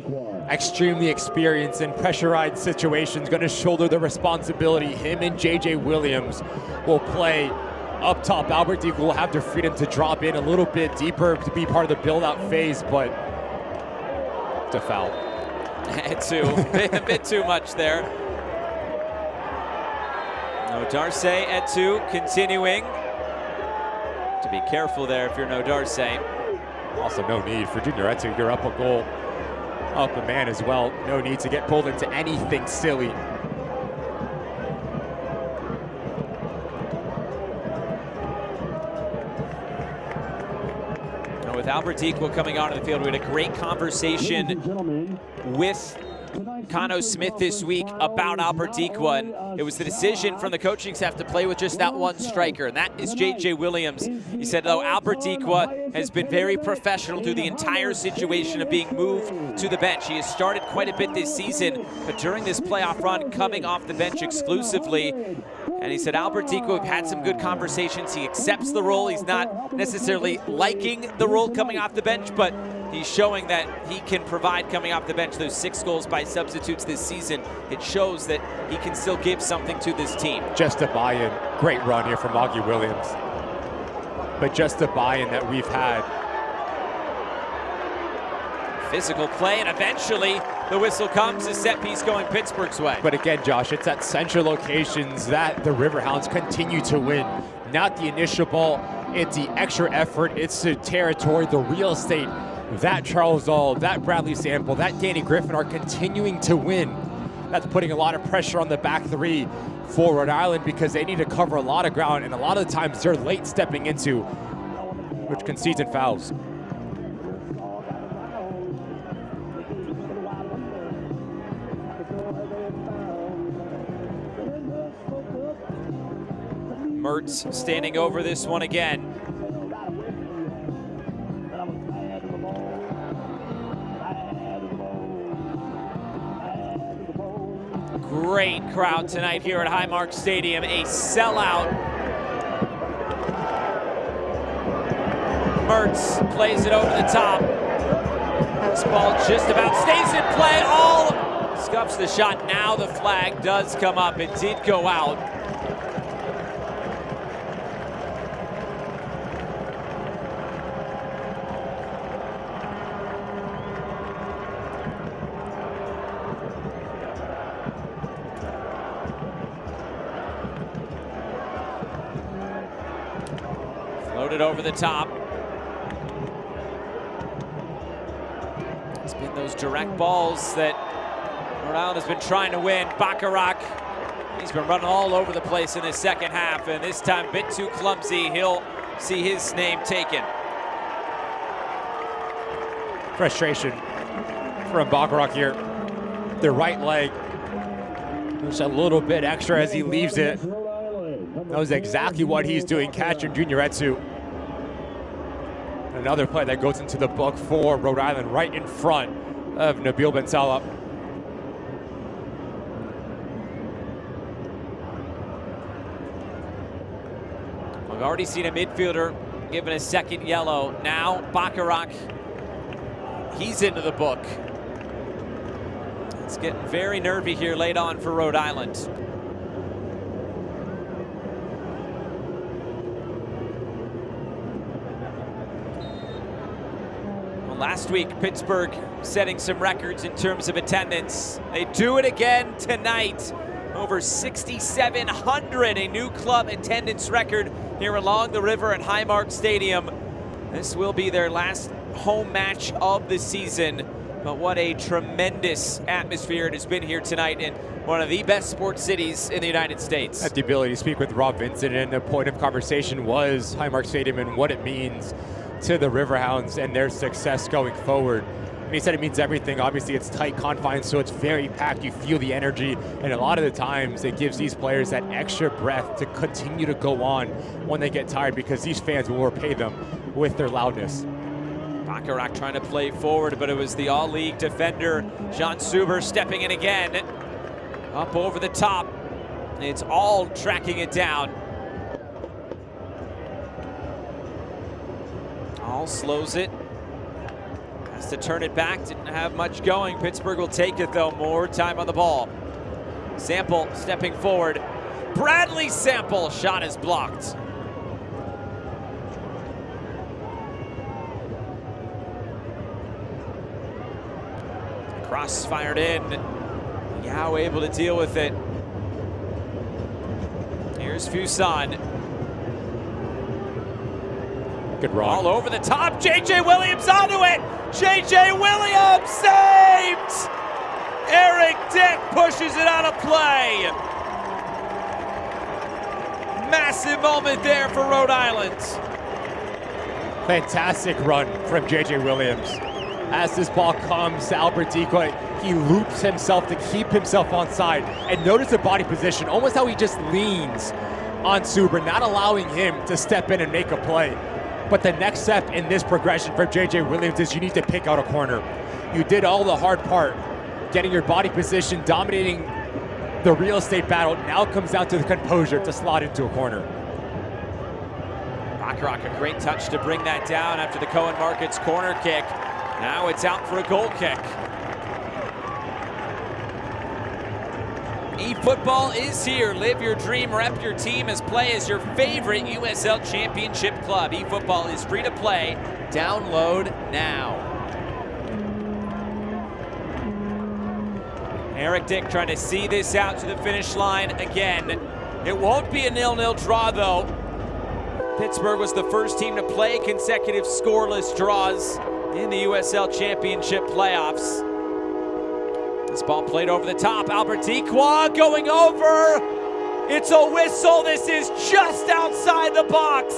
extremely experienced in pressurized situations, going to shoulder the responsibility. Him and JJ Williams will play up top. Albert Dikwa will have the freedom to drop in a little bit deeper to be part of the build-out phase, but it's a foul. A bit too much there. No Darce Etu continuing. To be careful there if you're No Darce. Also no need for Junior Etu. You're up a goal, up a man as well. No need to get pulled into anything silly. With Albert Dikwa coming onto the field, we had a great conversation with Connell Smith this week about Albert Dikwa, and it was the decision from the coaching staff to play with just that one striker, and that is JJ Williams. He said, though, Albert Dikwa has been very professional through the entire situation of being moved to the bench. He has started quite a bit this season, but during this playoff run, coming off the bench exclusively. And he said, Albert Dikwa, we've had some good conversations. He accepts the role. He's not necessarily liking the role coming off the bench, but he's showing that he can provide coming off the bench. Those 6 goals by substitutes this season, it shows that he can still give something to this team. Just a buy-in. Great run here from Augie Williams. But just a buy-in that we've had. Physical play, and eventually the whistle comes, a set piece going Pittsburgh's way. But again, Josh, it's at central locations that the Riverhounds continue to win. Not the initial ball, it's the extra effort, it's the territory, the real estate. That Charles Dahl, that Bradley Sample, that Danny Griffin are continuing to win. That's putting a lot of pressure on the back three for Rhode Island because they need to cover a lot of ground, and a lot of the times they're late stepping into, which concedes in fouls. Mertz standing over this one again. Great crowd tonight here at Highmark Stadium, a sellout. Mertz plays it over the top. This ball just about stays in play. All scuffs the shot. Now the flag does come up. It did go out. Floated over the top. It's been those direct balls that Rhode Island has been trying to win. Bacharach, he's been running all over the place in the second half, and this time a bit too clumsy. He'll see his name taken. Frustration from Bacharach here. The right leg, just a little bit extra as he leaves it. Knows exactly what he's doing, catching Junior Etsu. Another play that goes into the book for Rhode Island, right in front of Nabil Ben Salah. We've already seen a midfielder given a second yellow. Now Bacharach, he's into the book. It's getting very nervy here late on for Rhode Island. Well, last week, Pittsburgh setting some records in terms of attendance. They do it again tonight. Over 6,700, a new club attendance record here along the river at Highmark Stadium. This will be their last home match of the season. But what a tremendous atmosphere it has been here tonight in one of the best sports cities in the United States. Had the ability to speak with Rob Vincent, and the point of conversation was Highmark Stadium and what it means to the Riverhounds and their success going forward. And he said it means everything. Obviously, it's tight confines, so it's very packed. You feel the energy, and a lot of the times it gives these players that extra breath to continue to go on when they get tired, because these fans will repay them with their loudness. Bacharach trying to play forward, but it was the all-league defender, Jean Suber, stepping in again. Up over the top. It's all tracking it down. All slows it. Has to turn it back, didn't have much going. Pittsburgh will take it though, more time on the ball. Sample stepping forward. Bradley Sample, shot is blocked. Cross fired in. Yao able to deal with it. Here's Fuson. Good run. All over the top. J.J. Williams onto it. J.J. Williams saved. Eric Dick pushes it out of play. Massive moment there for Rhode Island. Fantastic run from J.J. Williams. As this ball comes to Albertico, he loops himself to keep himself onside. And notice the body position, almost how he just leans on Suber, not allowing him to step in and make a play. But the next step in this progression for J.J. Williams is you need to pick out a corner. You did all the hard part, getting your body position, dominating the real estate battle. Now it comes down to the composure to slot into a corner. Bacharach, a great touch to bring that down after the Cohen Markets corner kick. Now it's out for a goal kick. eFootball is here. Live your dream, rep your team, as play as your favorite USL Championship club. eFootball is free to play. Download now. Eric Dick trying to see this out to the finish line again. It won't be a 0-0 draw though. Pittsburgh was the first team to play consecutive scoreless draws in the USL Championship playoffs. This ball played over the top. Albertiqua going over. It's a whistle. This is just outside the box.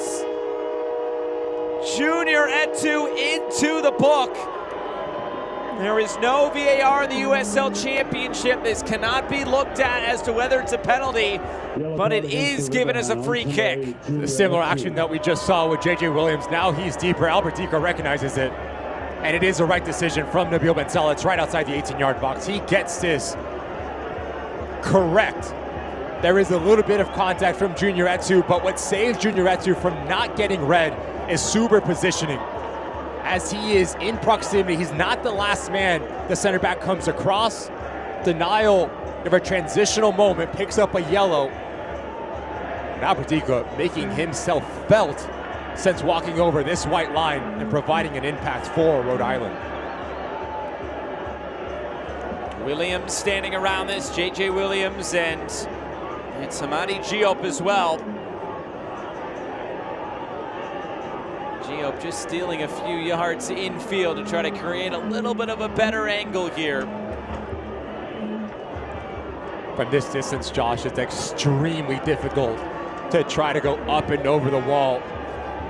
Junior Etsu into the book. There is no VAR in the USL Championship. This cannot be looked at as to whether it's a penalty, but it is given as a free kick. The similar action that we just saw with J.J. Williams. Now he's deeper. Albertico recognizes it. And it is the right decision from Nabil Ben Salah. It's right outside the 18-yard box. He gets this correct. There is a little bit of contact from Junior Etsu, but what saves Junior Etsu from not getting red is Suber positioning. As he is in proximity, he's not the last man. The center back comes across. Denial of a transitional moment, picks up a yellow. And Albertico making himself felt since walking over this white line and providing an impact for Rhode Island. Williams standing around this, J.J. Williams and Samadi Diop as well. Diop just stealing a few yards infield to try to create a little bit of a better angle here. From this distance, Josh, it's extremely difficult to try to go up and over the wall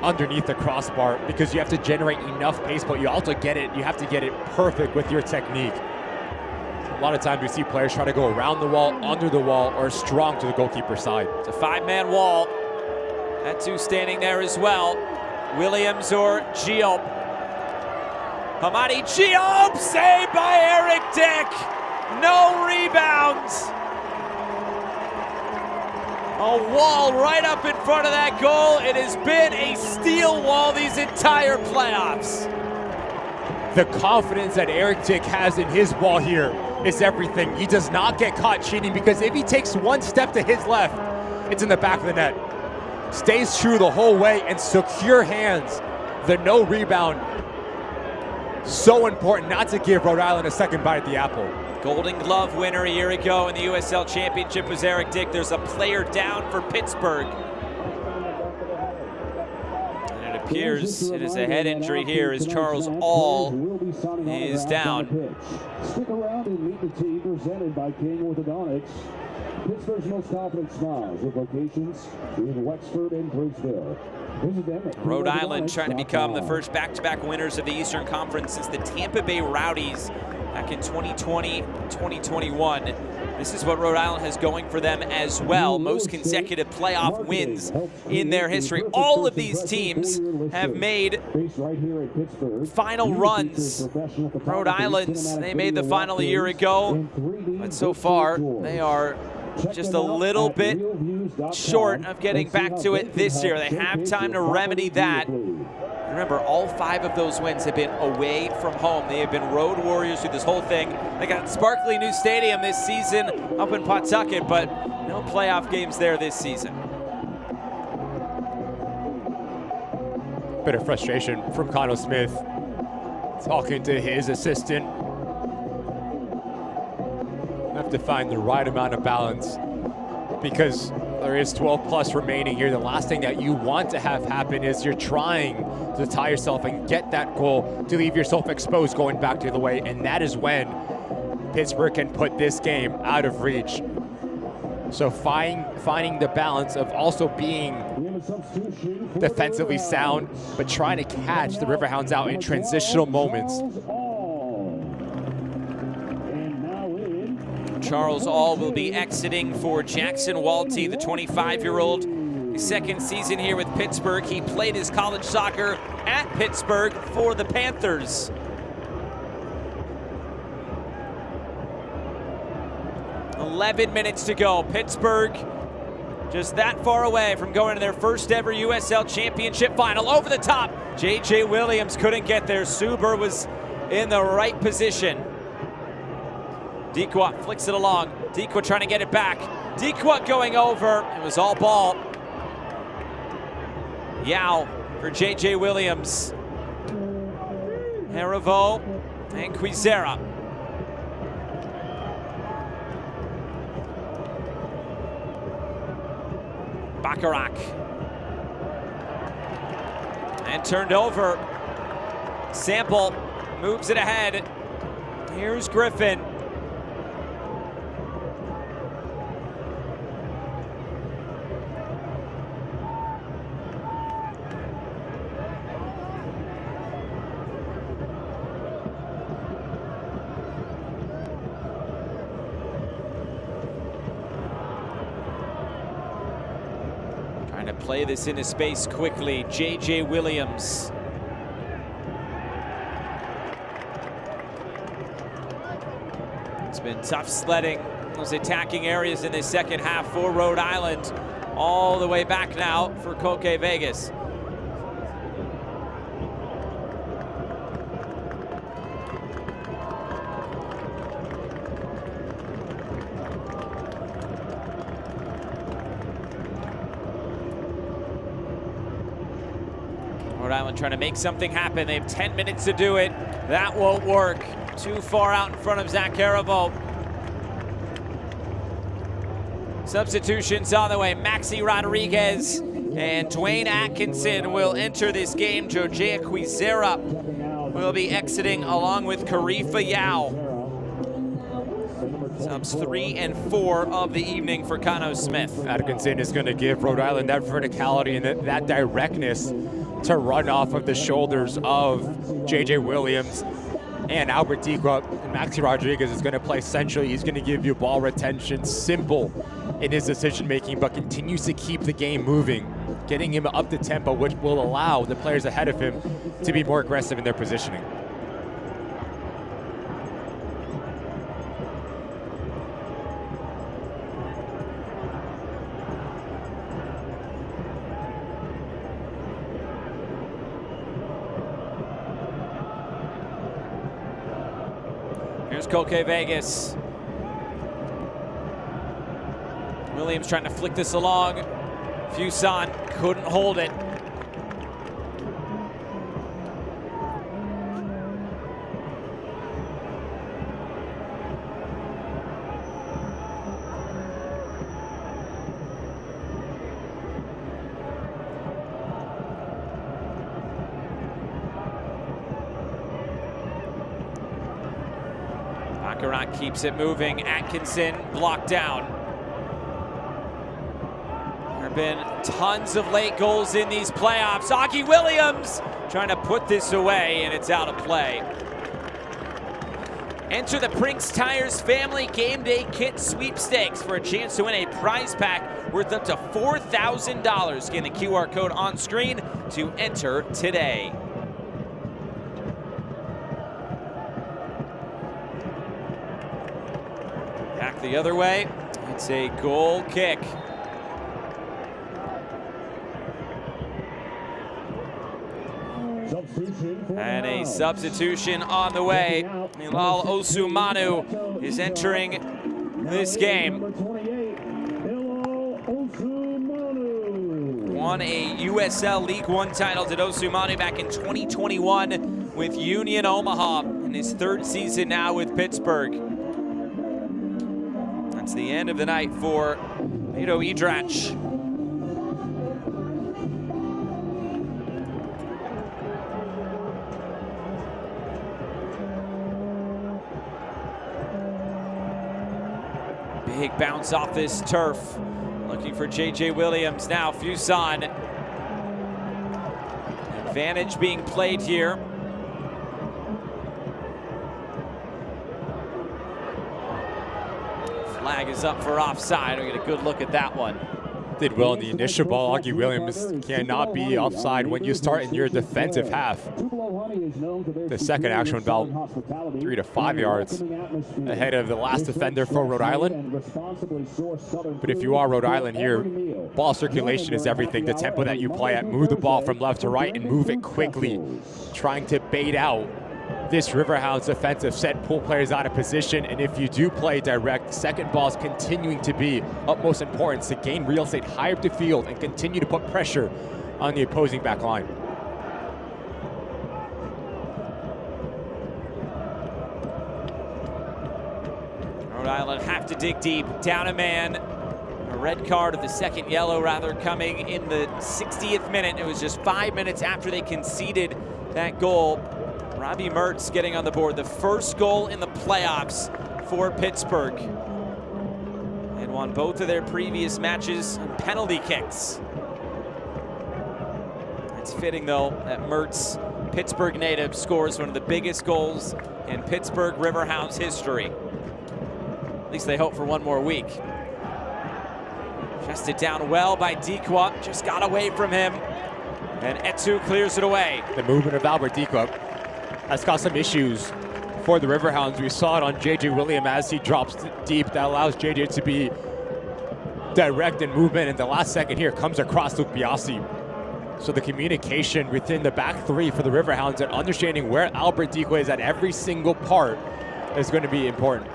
underneath the crossbar because you have to generate enough pace, but you have to get it perfect with your technique. A lot of times we see players try to go around the wall, under the wall, or strong to the goalkeeper's side. It's a 5-man wall. That two standing there as well. Williams or Giop. Hamadi Giop, saved by Eric Dick. No rebounds. A wall right up in front of that goal. It has been a steel wall these entire playoffs. The confidence that Eric Dick has in his wall here is everything. He does not get caught cheating because if he takes one step to his left, it's in the back of the net. Stays true the whole way and secure hands. The no rebound. So important not to give Rhode Island a second bite at the apple. Golden Glove winner a year ago in the USL Championship was Eric Dick. There's a player down for Pittsburgh. And it appears it is a head injury here as Charles All is down. Stick around and meet the team presented by King Orthodontics. Pittsburgh's most confident smiles with locations in Wexford and Bridgeville. Rhode Island trying to become the first back-to-back winners of the Eastern Conference since the Tampa Bay Rowdies back in 2020, 2021. This is what Rhode Island has going for them as well. Most consecutive playoff wins in their history. All of these teams have made final runs. Rhode Island, they made the final a year ago, but so far they are just a little bit short of getting back to it this year. They have time to remedy that. Remember, all 5 of those wins have been away from home. They have been road warriors through this whole thing. They got sparkly new stadium this season up in Pawtucket, but no playoff games there this season. Bit of frustration from Connell Smith talking to his assistant. Have to find the right amount of balance because there is 12 plus remaining here. The last thing that you want to have happen is you're trying to tie yourself and get that goal to leave yourself exposed going back to the way, and that is when Pittsburgh can put this game out of reach. So finding the balance of also being defensively sound, but trying to catch the Riverhounds out in transitional moments. Charles All will be exiting for Jackson Walty, the 25-year-old. His second season here with Pittsburgh. He played his college soccer at Pittsburgh for the Panthers. "11 minutes to go. Pittsburgh just that far away from going to their first ever USL Championship final. Over the top. J.J. Williams couldn't get there. Suber was in the right position. Dikwa flicks it along. Dikwa trying to get it back. Dikwa going over. It was all ball. Yao for J.J. Williams. Harivo and Quizera. Bacharach. And turned over. Sample moves it ahead. Here's Griffin. To play this into space quickly, J.J. Williams. It's been tough sledding those attacking areas in this second half for Rhode Island. All the way back now for Koke Vegas. Rhode Island trying to make something happen. They have 10 minutes to do it. That won't work. Too far out in front of Zach Harivo. Substitutions on the way. Maxi Rodriguez and Dwayne Atkinson will enter this game. Jojea Quizera will be exiting along with Karifa Yao. Subs 3 and 4 of the evening for Cano Smith. Atkinson is going to give Rhode Island that verticality and that directness to run off of the shoulders of J.J. Williams and Albert Dequa. And Maxi Rodriguez is going to play centrally. He's going to give you ball retention, simple in his decision making, but continues to keep the game moving, getting him up the tempo, which will allow the players ahead of him to be more aggressive in their positioning. Here's Koke Vegas. Williams trying to flick this along. Fuson couldn't hold it. Baccarat keeps it moving. Atkinson blocked down. There have been tons of late goals in these playoffs. Augie Williams trying to put this away, and it's out of play. Enter the Brinks Tires Family Game Day Kit Sweepstakes for a chance to win a prize pack worth up to $4,000. Scan the QR code on screen to enter today. Back the other way. It's a goal kick. And a substitution on the way. Milal Osumanu is entering this game. Won a USL League One title, did Osumanu back in 2021 with Union Omaha in his third season now with Pittsburgh. That's the end of the night for Mito Idrach. Big bounce off this turf. Looking for J.J. Williams now. Fuson. Advantage being played here. Flag is up for offside. We'll get a good look at that one. Did well in the initial ball. Augie Williams cannot be offside when you start in your defensive half. The second action about 3 to 5 yards ahead of the last defender for Rhode Island. But if you are Rhode Island here, ball circulation is everything. The tempo that you play at, move the ball from left to right and move it quickly, trying to bait out this Riverhounds defensive set, pull players out of position, and if you do play direct, second ball is continuing to be utmost importance to gain real estate high up the field and continue to put pressure on the opposing back line. Rhode Island have to dig deep, down a man. A red card, or the second yellow rather, coming in the 60th minute. It was just 5 minutes after they conceded that goal. Robbie Mertz getting on the board, the first goal in the playoffs for Pittsburgh. They had won both of their previous matches on penalty kicks. It's fitting though that Mertz, Pittsburgh native, scores one of the biggest goals in Pittsburgh Riverhounds history. At least they hope for one more week. Chested down well by Dequa, just got away from him. And Etu clears it away. The movement of Albert Dequa has got some issues for the Riverhounds. We saw it on J.J. Williams as he drops deep. That allows J.J. to be direct in movement. And the last second here comes across Luke Biasi. So the communication within the back three for the Riverhounds and understanding where Albert Dequa is at every single part is going to be important.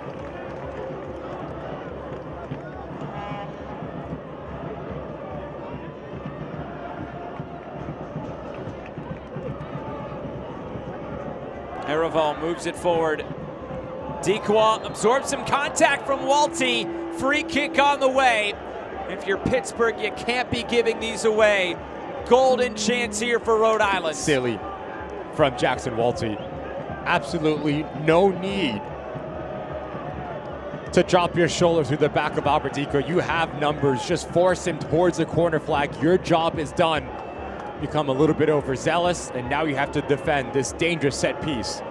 Herival moves it forward. Dequa absorbs some contact from Walty. Free kick on the way. If you're Pittsburgh, you can't be giving these away. Golden chance here for Rhode Island. Silly from Jackson Walty. Absolutely no need to drop your shoulder through the back of Albertico. You have numbers. Just force him towards the corner flag. Your job is done. Become a little bit overzealous, and now you have to defend this dangerous set piece.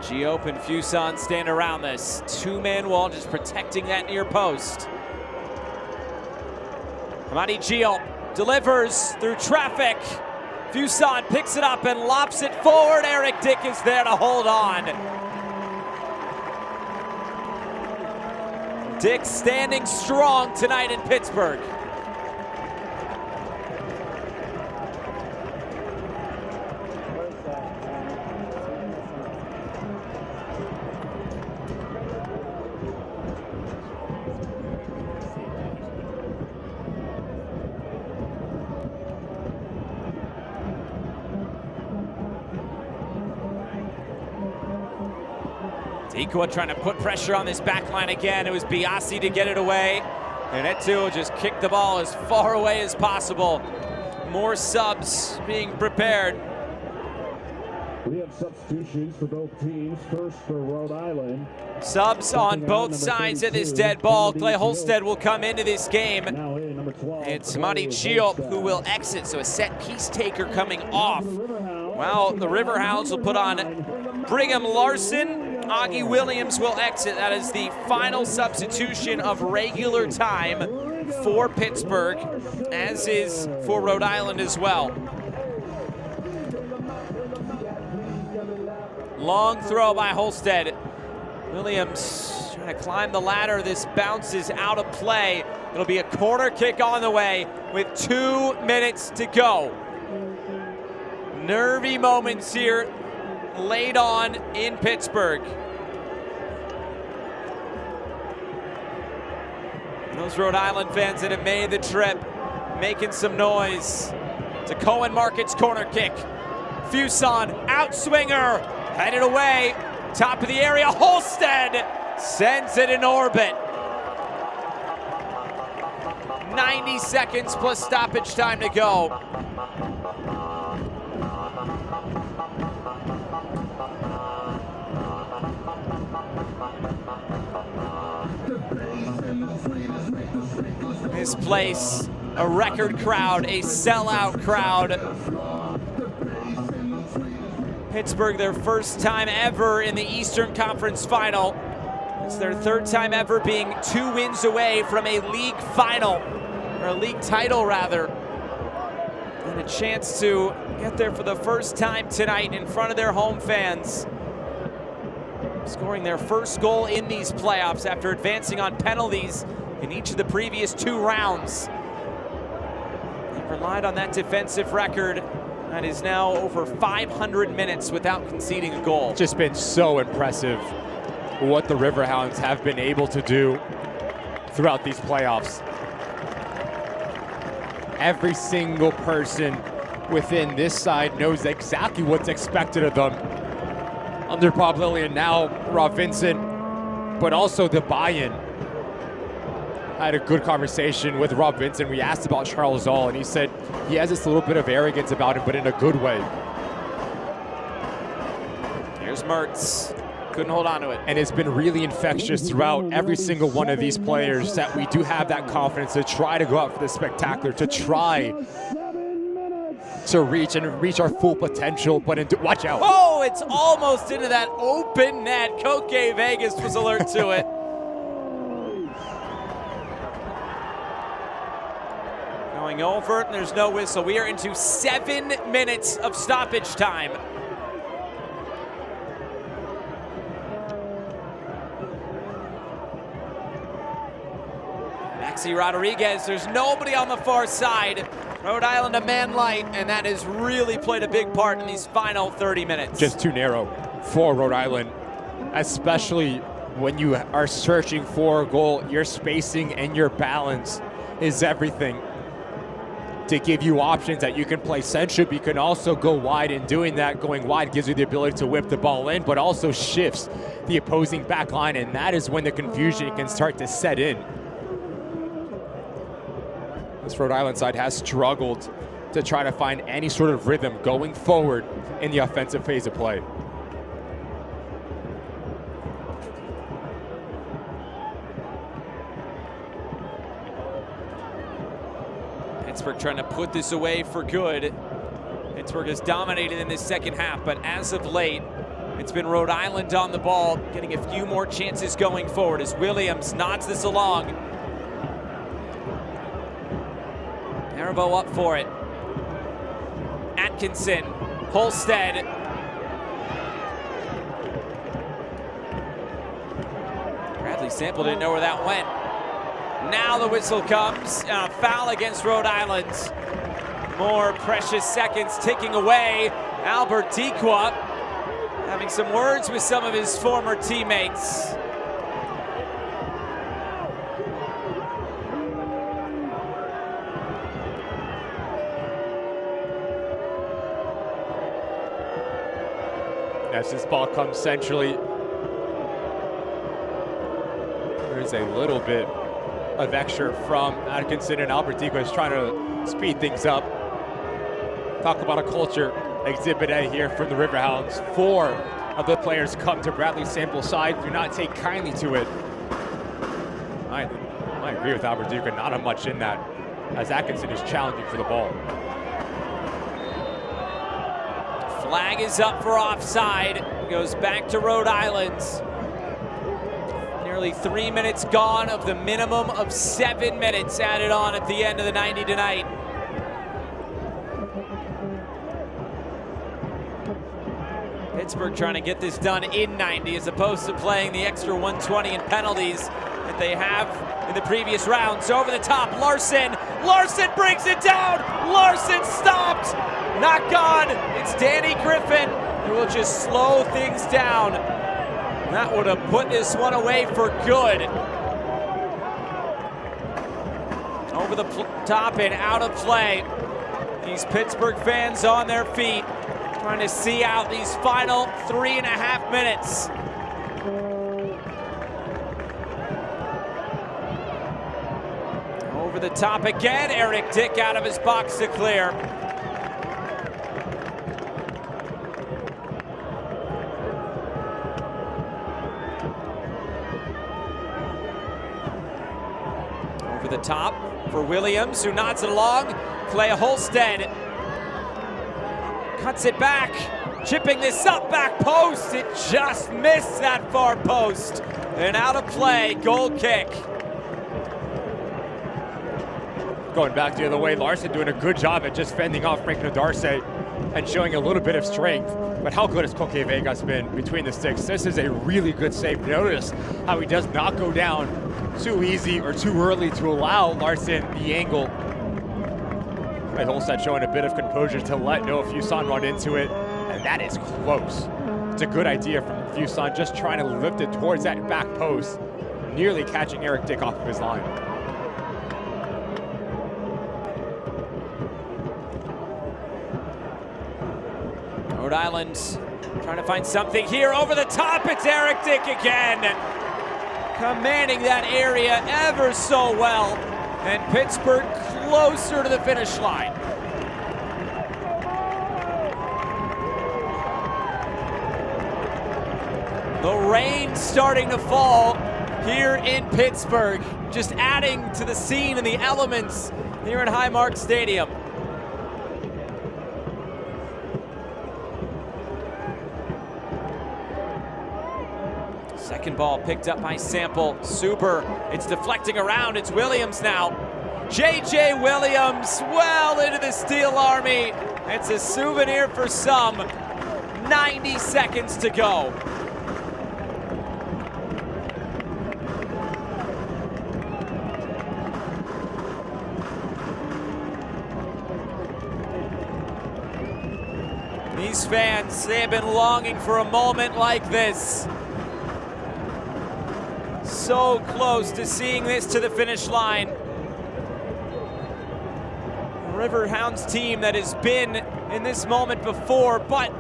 Giop and Fuson stand around this two-man wall, just protecting that near post. Amadi Giop delivers through traffic. Fuson picks it up and lops it forward. Eric Dick is there to hold on. Dick standing strong tonight in Pittsburgh. Ikua trying to put pressure on this back line again. It was Biasi to get it away. And Etu just kicked the ball as far away as possible. More subs being prepared. We have substitutions for both teams. First for Rhode Island. Subs on both sides of this dead ball. Clay Holstead will come into this game. It's Madi Giop who will exit, so a set piece taker coming off. Well, the Riverhounds will put on Brigham Larson. Augie Williams will exit. That is the final substitution of regular time for Pittsburgh, as is for Rhode Island as well. Long throw by Holstead. Williams trying to climb the ladder. This bounces out of play. It'll be a corner kick on the way with 2 minutes to go. Nervy moments here laid on in Pittsburgh. And those Rhode Island fans that have made the trip making some noise. To Cohen Market's corner kick. Fuson, outswinger, headed away, top of the area. Holstead sends it in orbit. 90 seconds plus stoppage time to go. This place, a record crowd, a sellout crowd. Pittsburgh, their first time ever in the Eastern Conference Final. It's their third time ever being 2 wins away from a league final, or a league title rather. And a chance to get there for the first time tonight in front of their home fans. Scoring their first goal in these playoffs after advancing on penalties in each of the previous 2 rounds. They've relied on that defensive record that is now over 500 minutes without conceding a goal. It's just been so impressive what the Riverhounds have been able to do throughout these playoffs. Every single person within this side knows exactly what's expected of them. Under Bob Lillian, now Rob Vincent, but also the buy-in. I had a good conversation with Rob Vincent. We asked about Charles Zoll, and he said he has this little bit of arrogance about him, but in a good way. Here's Mertz. Couldn't hold on to it. And it's been really infectious throughout every single one of these players that we do have that confidence to try to go out for the spectacular, to try to reach our full potential, but watch out. Oh, it's almost into that open net. Koke Vegas was alert to it. Going over it, and there's no whistle. We are into 7 minutes of stoppage time. Maxi Rodriguez, there's nobody on the far side. Rhode Island a man light, and that has really played a big part in these final 30 minutes. Just too narrow for Rhode Island, especially when you are searching for a goal. Your spacing and your balance is everything. to give you options that you can play central, but you can also go wide. In doing that, going wide gives you the ability to whip the ball in, but also shifts the opposing back line, and that is when the confusion can start to set in. This Rhode Island side has struggled to try to find any sort of rhythm going forward in the offensive phase of play. Pittsburgh trying to put this away for good. Pittsburgh has dominated in this second half, but as of late, it's been Rhode Island on the ball, getting a few more chances going forward as Williams nods this along. Marabo up for it. Atkinson, Holstead. Bradley Sample didn't know where that went. Now the whistle comes, and a foul against Rhode Island. More precious seconds ticking away. Albert Dequa having some words with some of his former teammates. As this ball comes centrally, there's a little bit of extra from Atkinson, and Albert Dequa is trying to speed things up. Talk about a culture exhibit A here from the Riverhounds. 4 of the players come to Bradley Sample's side, do not take kindly to it. I agree with Albert Dequa, not much in that, as Atkinson is challenging for the ball. Flag is up for offside. Goes back to Rhode Island. Nearly 3 minutes gone of the minimum of 7 minutes added on at the end of the 90 tonight. Pittsburgh trying to get this done in 90 as opposed to playing the extra 120 in penalties that they have in the previous rounds. Over the top, Larson. Larson brings it down. Larson stopped. Not gone. It's Danny Griffin who will just slow things down. That would have put this one away for good. Over the top and out of play. These Pittsburgh fans on their feet, trying to see out these final 3.5 minutes. Over the top again, Eric Dick out of his box to clear. Over the top for Williams, who nods it along. Clay Holstead cuts it back, chipping this up, back post. It just missed that far post. And out of play, goal kick. Going back the other way, Larson doing a good job at just fending off Frank Darce and showing a little bit of strength. But how good has Coque Vegas been between the sticks? This is a really good save. Notice how he does not go down too easy or too early to allow Larson the angle. And Holstead showing a bit of composure to let no Fuson run into it, and that is close. It's a good idea from Fuson, just trying to lift it towards that back post, nearly catching Eric Dick off of his line. Rhode Island trying to find something here. Over the top, it's Eric Dick again. Commanding that area ever so well. And Pittsburgh closer to the finish line. The rain starting to fall here in Pittsburgh, just adding to the scene and the elements here at Highmark Stadium. Second ball picked up by Sample. Super, it's deflecting around. It's Williams now. J.J. Williams well into the Steel Army. It's a souvenir for some. 90 seconds to go. These fans, they have been longing for a moment like this. So close to seeing this to the finish line. Riverhounds team that has been in this moment before, but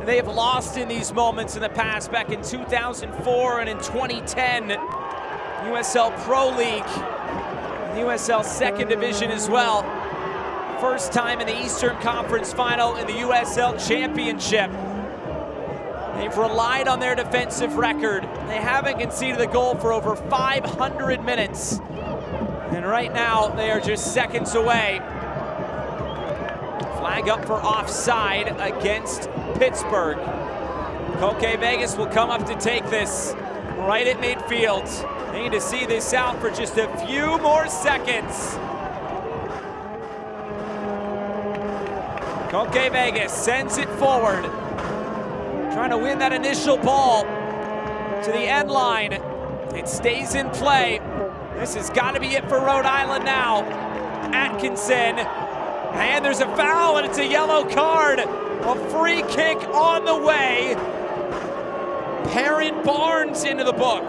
they have lost in these moments in the past, back in 2004 and in 2010. USL Pro League, USL Second Division as well. First time in the Eastern Conference Final in the USL Championship. They've relied on their defensive record. They haven't conceded a goal for over 500 minutes. And right now, they are just seconds away. Flag up for offside against Pittsburgh. Koke Vegas will come up to take this right at midfield. They need to see this out for just a few more seconds. Koke Vegas sends it forward. Trying to win that initial ball to the end line. It stays in play. This has got to be it for Rhode Island now. Atkinson, and there's a foul and it's a yellow card. A free kick on the way. Perrin Barnes into the book.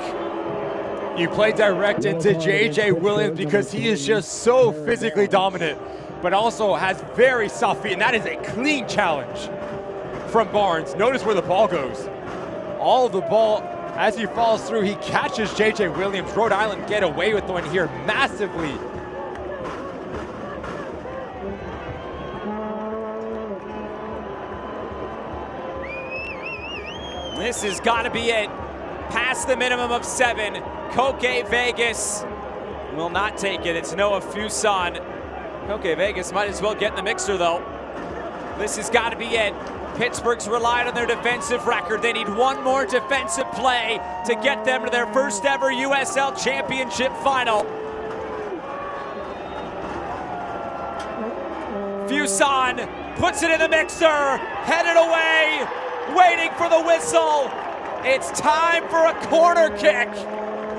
You play direct into J.J. Williams because he is just so physically dominant, but also has very soft feet, and that is a clean challenge from Barnes. Notice where the ball goes. All of the ball, as he falls through, he catches J.J. Williams. Rhode Island get away with one here massively. This has got to be it. Past the minimum of 7. Koke Vegas will not take it. It's Noah Fuson. Koke Vegas might as well get in the mixer, though. This has got to be it. Pittsburgh's relied on their defensive record. They need one more defensive play to get them to their first ever USL Championship final. Fuson puts it in the mixer, headed away, waiting for the whistle. It's time for a corner kick.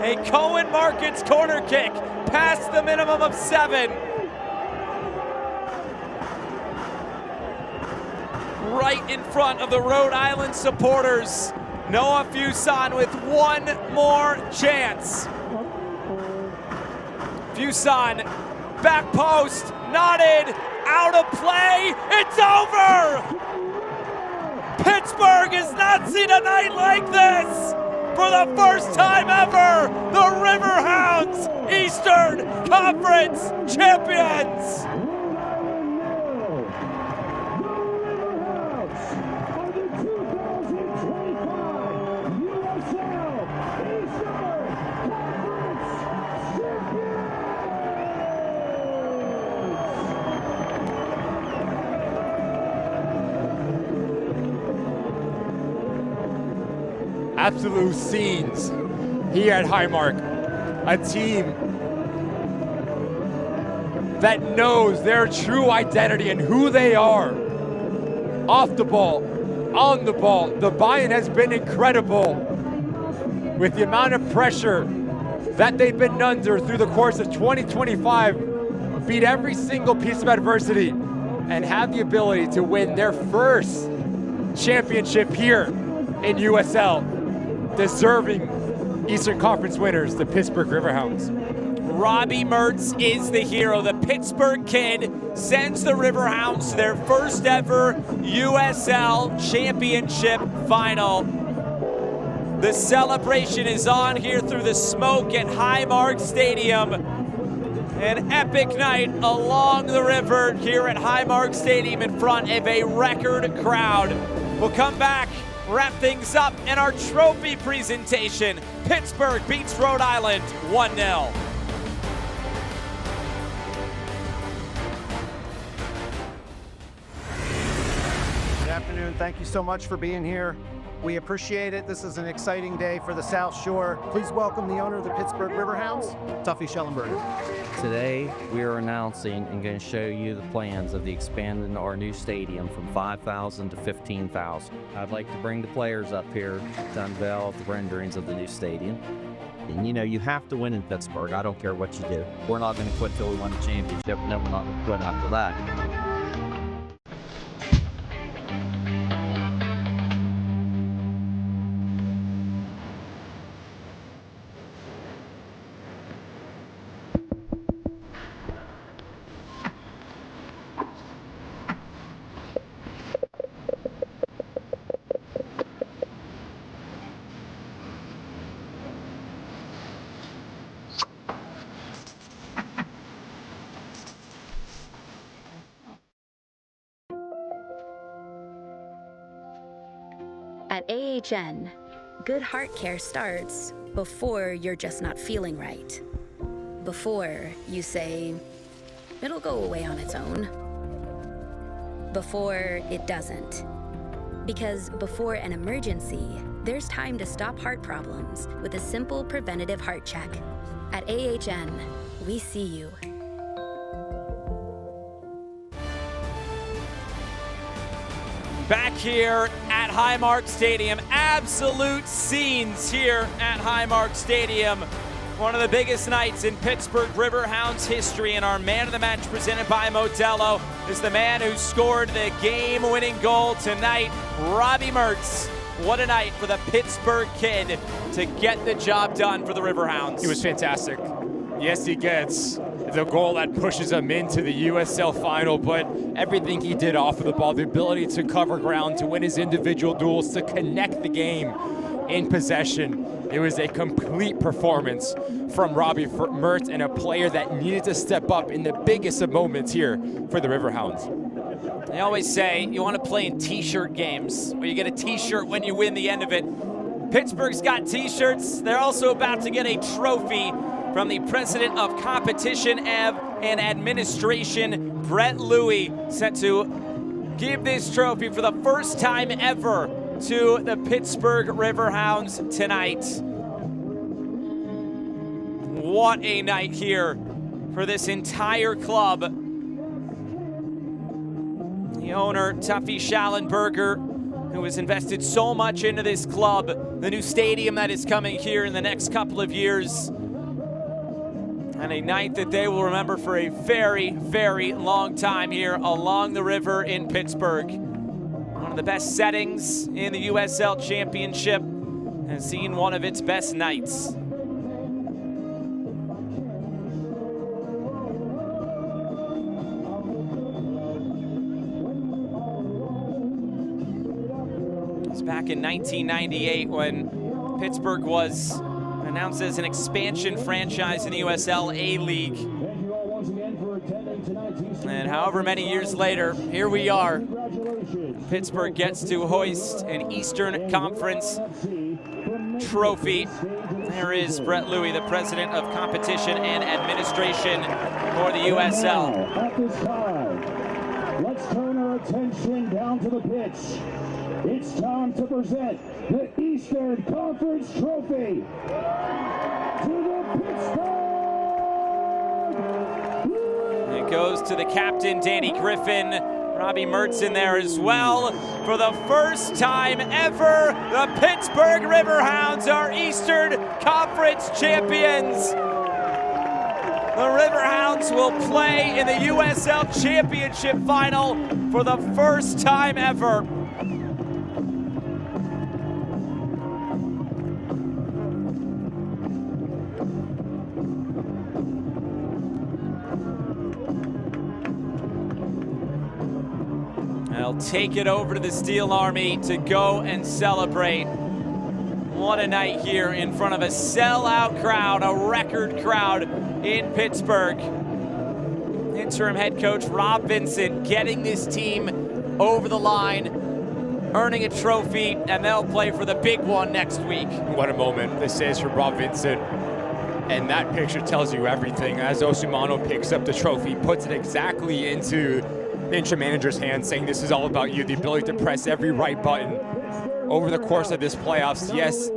A Cohen Markets corner kick past the minimum of 7. Right in front of the Rhode Island supporters. Noah Fuson with one more chance. Fuson, back post, knotted, out of play, it's over! Pittsburgh has not seen a night like this! For the first time ever, the Riverhounds, Eastern Conference champions! Absolute scenes here at Highmark. A team that knows their true identity and who they are. Off the ball, on the ball, the buy-in has been incredible with the amount of pressure that they've been under through the course of 2025, beat every single piece of adversity and have the ability to win their first championship here in USL. Deserving Eastern Conference winners, the Pittsburgh Riverhounds. Robbie Mertz is the hero. The Pittsburgh kid sends the Riverhounds to their first ever USL Championship final. The celebration is on here through the smoke at Highmark Stadium. An epic night along the river here at Highmark Stadium in front of a record crowd. We'll come back, wrap things up in our trophy presentation. Pittsburgh beats Rhode Island 1-0. Good afternoon. Thank you so much for being here. We appreciate it. This is an exciting day for the South Shore. Please welcome the owner of the Pittsburgh Riverhounds, Tuffy Schellenberger. Today, we are announcing and going to show you the plans of the expanding our new stadium from 5,000 to 15,000. I'd like to bring the players up here to unveil the renderings of the new stadium. And you know, you have to win in Pittsburgh. I don't care what you do. We're not going to quit till we win the championship, and then we're not going to quit after that. At AHN, good heart care starts before you're just not feeling right. Before you say, it'll go away on its own. Before it doesn't. Because before an emergency, there's time to stop heart problems with a simple preventative heart check. At AHN, we see you. Back here at Highmark Stadium, absolute scenes here at Highmark Stadium. One of the biggest nights in Pittsburgh Riverhounds history, and our man of the match presented by Modelo is the man who scored the game-winning goal tonight, Robbie Mertz. What a night for the Pittsburgh kid to get the job done for the Riverhounds. He was fantastic. Yes, he gets the goal that pushes him into the USL final, but everything he did off of the ball, the ability to cover ground, to win his individual duels, to connect the game in possession. It was a complete performance from Robbie Mertz, and a player that needed to step up in the biggest of moments here for the Riverhounds. They always say you want to play in t-shirt games, where you get a t-shirt when you win the end of it. Pittsburgh's got t-shirts. They're also about to get a trophy from the president of competition and administration, Brett Louie, set to give this trophy for the first time ever to the Pittsburgh Riverhounds tonight. What a night here for this entire club. The owner, Tuffy Schallenberger, who has invested so much into this club, the new stadium that is coming here in the next couple of years, and a night that they will remember for a very, very long time here along the river in Pittsburgh. One of the best settings in the USL Championship, has seen one of its best nights. It's back in 1998 when Pittsburgh was announced as an expansion franchise in the USL League. And however many years later, here we are. Pittsburgh gets to hoist an Eastern Conference trophy. There is Brett Louie, the president of competition and administration for the USL. At this time, let's turn our attention down to the pitch. It's time to present the Eastern Conference Trophy to the Pittsburgh. It goes to the captain, Danny Griffin. Robbie Mertz in there as well. For the first time ever, the Pittsburgh Riverhounds are Eastern Conference champions. The Riverhounds will play in the USL Championship final for the first time ever. They'll take it over to the Steel Army to go and celebrate. What a night here in front of a sellout crowd, a record crowd in Pittsburgh. Interim head coach Rob Vincent getting this team over the line, earning a trophy, and they'll play for the big one next week. What a moment this is for Rob Vincent. And that picture tells you everything. As Osumano picks up the trophy, puts it exactly into the interim manager's hands, saying this is all about you, the ability to press every right button. Over the course of this playoffs, yes,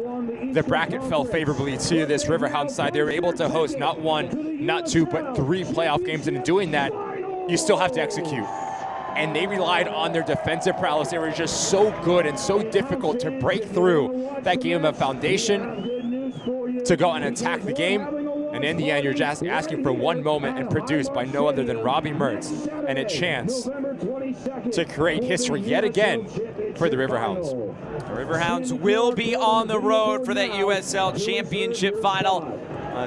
the bracket fell favorably to this Riverhounds side. They were able to host not one, not two, but 3 playoff games. And in doing that, you still have to execute. And they relied on their defensive prowess. They were just so good and so difficult to break through that game of foundation to go and attack the game. And in the end, you're just asking for one moment and produced by no other than Robbie Mertz, and a chance to create history yet again for the Riverhounds. The Riverhounds will be on the road for that USL Championship final.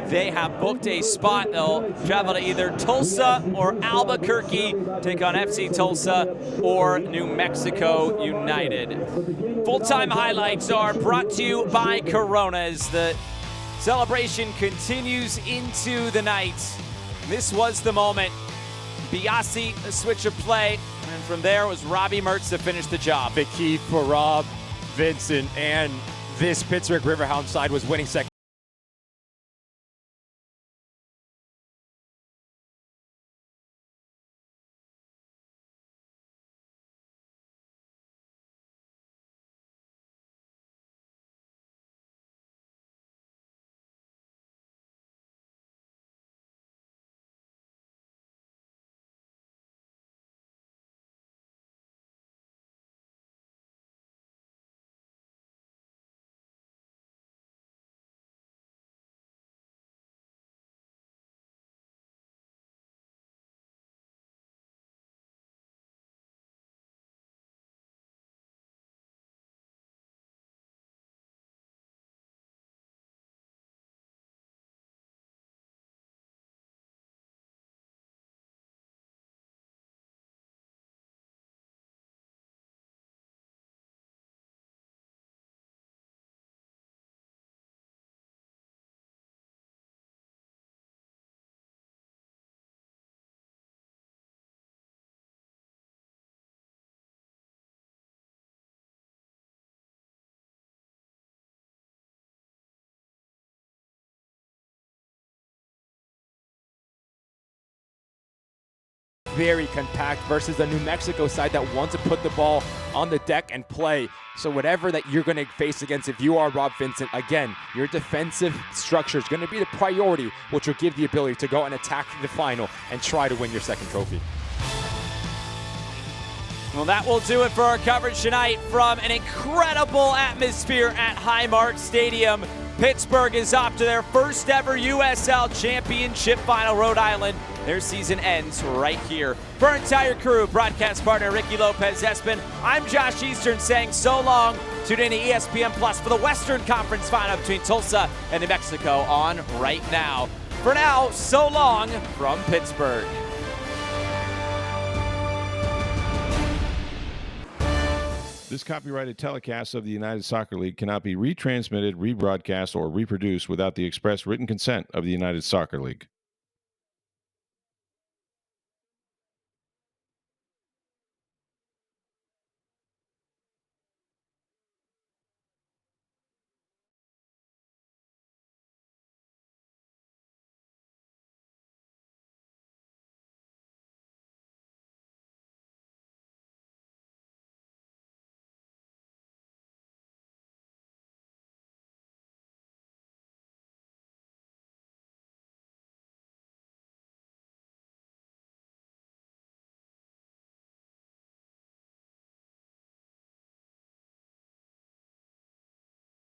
They have booked a spot. They'll travel to either Tulsa or Albuquerque, take on FC Tulsa or New Mexico United. Full-time highlights are brought to you by Coronas. The celebration continues into the night. This was the moment. Biasi, a switch of play, and from there was Robbie Mertz to finish the job. The key for Rob Vincent, and this Pittsburgh Riverhounds side was winning second. Very compact versus the New Mexico side that wants to put the ball on the deck and play. So whatever that you're going to face against, if you are Rob Vincent, again, your defensive structure is going to be the priority, which will give the ability to go and attack the final and try to win your second trophy. Well, that will do it for our coverage tonight from an incredible atmosphere at Highmark Stadium. Pittsburgh is off to their first ever USL Championship final, Rhode Island. Their season ends right here. For our entire crew, broadcast partner Ricky Lopez-Espin, I'm Josh Eastern saying so long. Tune in to ESPN Plus for the Western Conference final between Tulsa and New Mexico on right now. For now, so long from Pittsburgh. This copyrighted telecast of the United Soccer League cannot be retransmitted, rebroadcast, or reproduced without the express written consent of the United Soccer League.